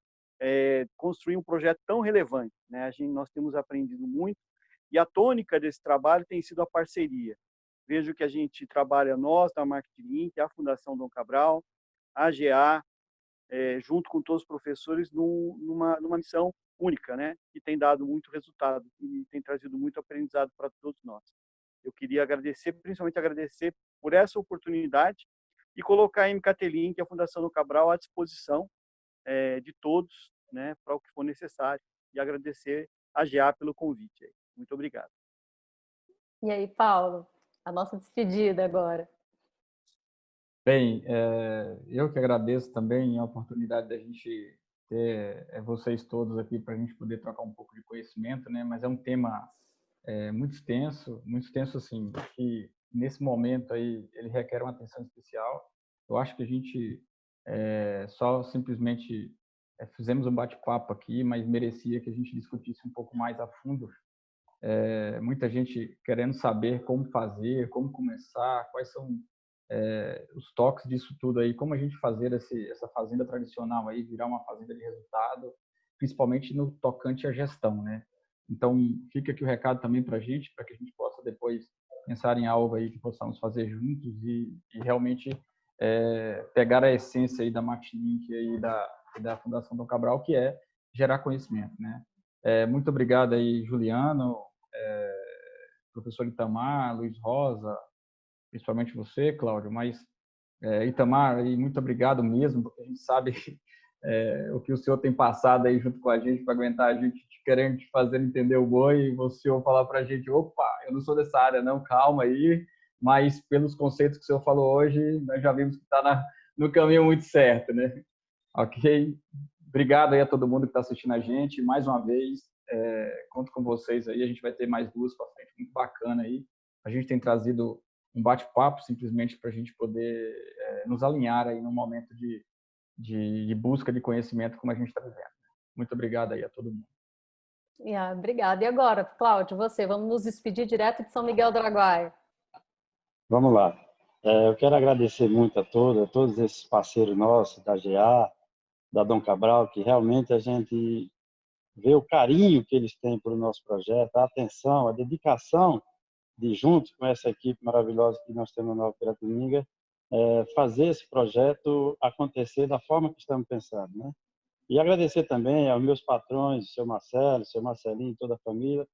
construir um projeto tão relevante, né? Nós temos aprendido muito e a tônica desse trabalho tem sido a parceria. Vejo que a gente trabalha, nós da Marketing Link, a Fundação Dom Cabral, a GA, junto com todos os professores, numa missão única, né? Que tem dado muito resultado e tem trazido muito aprendizado para todos nós. Eu queria agradecer, principalmente agradecer por essa oportunidade e colocar a MKT Link, a Fundação do Cabral, à disposição de todos, né, para o que for necessário. E agradecer a GA pelo convite. Muito obrigado. E aí, Paulo, a nossa despedida agora. Bem, eu que agradeço também a oportunidade da gente ter vocês todos aqui para a gente poder trocar um pouco de conhecimento, né? Mas é um tema muito extenso assim, que nesse momento aí ele requer uma atenção especial. Eu acho que a gente só simplesmente fizemos um bate-papo aqui, mas merecia que a gente discutisse um pouco mais a fundo. Muita gente querendo saber como fazer, como começar, quais são os toques disso tudo aí, como a gente fazer essa fazenda tradicional aí virar uma fazenda de resultado, principalmente no tocante à gestão, né? Então, fica aqui o recado também para que a gente possa depois pensar em algo aí que possamos fazer juntos e realmente pegar a essência aí da Martlink e da Fundação Dom Cabral, que é gerar conhecimento, né? Muito obrigado aí, Juliano, professor Itamar, Luiz Rosa, principalmente você, Cláudio, mas Itamar, e muito obrigado mesmo, porque a gente sabe o que o senhor tem passado aí junto com a gente para aguentar a gente querendo te fazer entender o boi, e o senhor falar para a gente, opa, eu não sou dessa área não, calma aí, mas pelos conceitos que o senhor falou hoje, nós já vimos que está no caminho muito certo, né? Ok? Obrigado aí a todo mundo que está assistindo a gente, mais uma vez, conto com vocês aí, a gente vai ter mais duas para frente, muito bacana aí, a gente tem trazido um bate-papo simplesmente para a gente poder nos alinhar aí num momento de busca de conhecimento como a gente está vivendo. Muito obrigado aí a todo mundo. Obrigada. E agora, Cláudio, você, vamos nos despedir direto de São Miguel do Araguaia. Vamos lá. Eu quero agradecer muito a todos esses parceiros nossos, da GA, da Dom Cabral, que realmente a gente vê o carinho que eles têm pelo nosso projeto, a atenção, a dedicação de, junto com essa equipe maravilhosa que nós temos na Nova Piratininga, fazer esse projeto acontecer da forma que estamos pensando, né? E agradecer também aos meus patrões, o seu Marcelo, o seu Marcelinho e toda a família,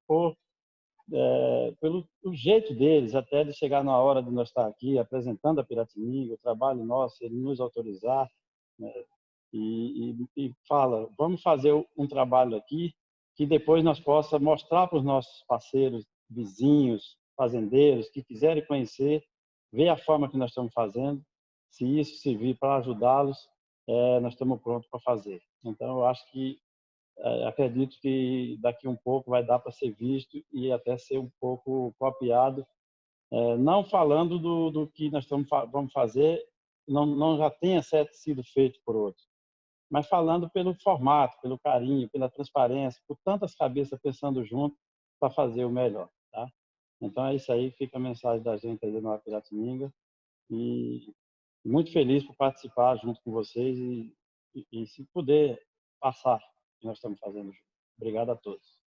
pelo o jeito deles, até de chegar na hora de nós estar aqui apresentando a Piratininga, o trabalho nosso, ele nos autorizar, né? E fala, vamos fazer um trabalho aqui que depois nós possa mostrar para os nossos parceiros, vizinhos, fazendeiros, que quiserem conhecer, ver a forma que nós estamos fazendo. Se isso servir para ajudá-los, nós estamos prontos para fazer. Então, eu acho que, acredito que daqui um pouco vai dar para ser visto e até ser um pouco copiado, não falando do que nós vamos fazer, não já tenha sido feito por outros, mas falando pelo formato, pelo carinho, pela transparência, por tantas cabeças pensando junto para fazer o melhor, tá? Então é isso aí, fica a mensagem da gente aí da Nova Piratininga e muito feliz por participar junto com vocês e se puder passar o que nós estamos fazendo junto. Obrigado a todos.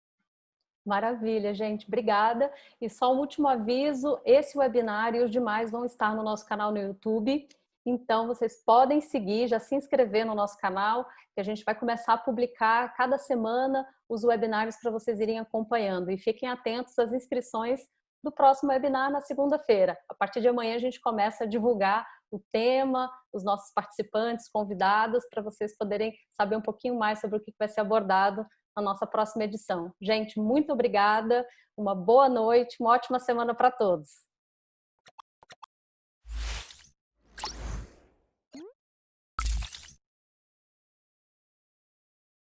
Maravilha, gente. Obrigada. E só um último aviso, esse webinar e os demais vão estar no nosso canal no YouTube. Então, vocês podem seguir, já se inscrever no nosso canal, que a gente vai começar a publicar cada semana os webinars para vocês irem acompanhando. E fiquem atentos às inscrições do próximo webinar na segunda-feira. A partir de amanhã a gente começa a divulgar o tema, os nossos participantes, convidados, para vocês poderem saber um pouquinho mais sobre o que vai ser abordado na nossa próxima edição. Gente, muito obrigada, uma boa noite, uma ótima semana para todos.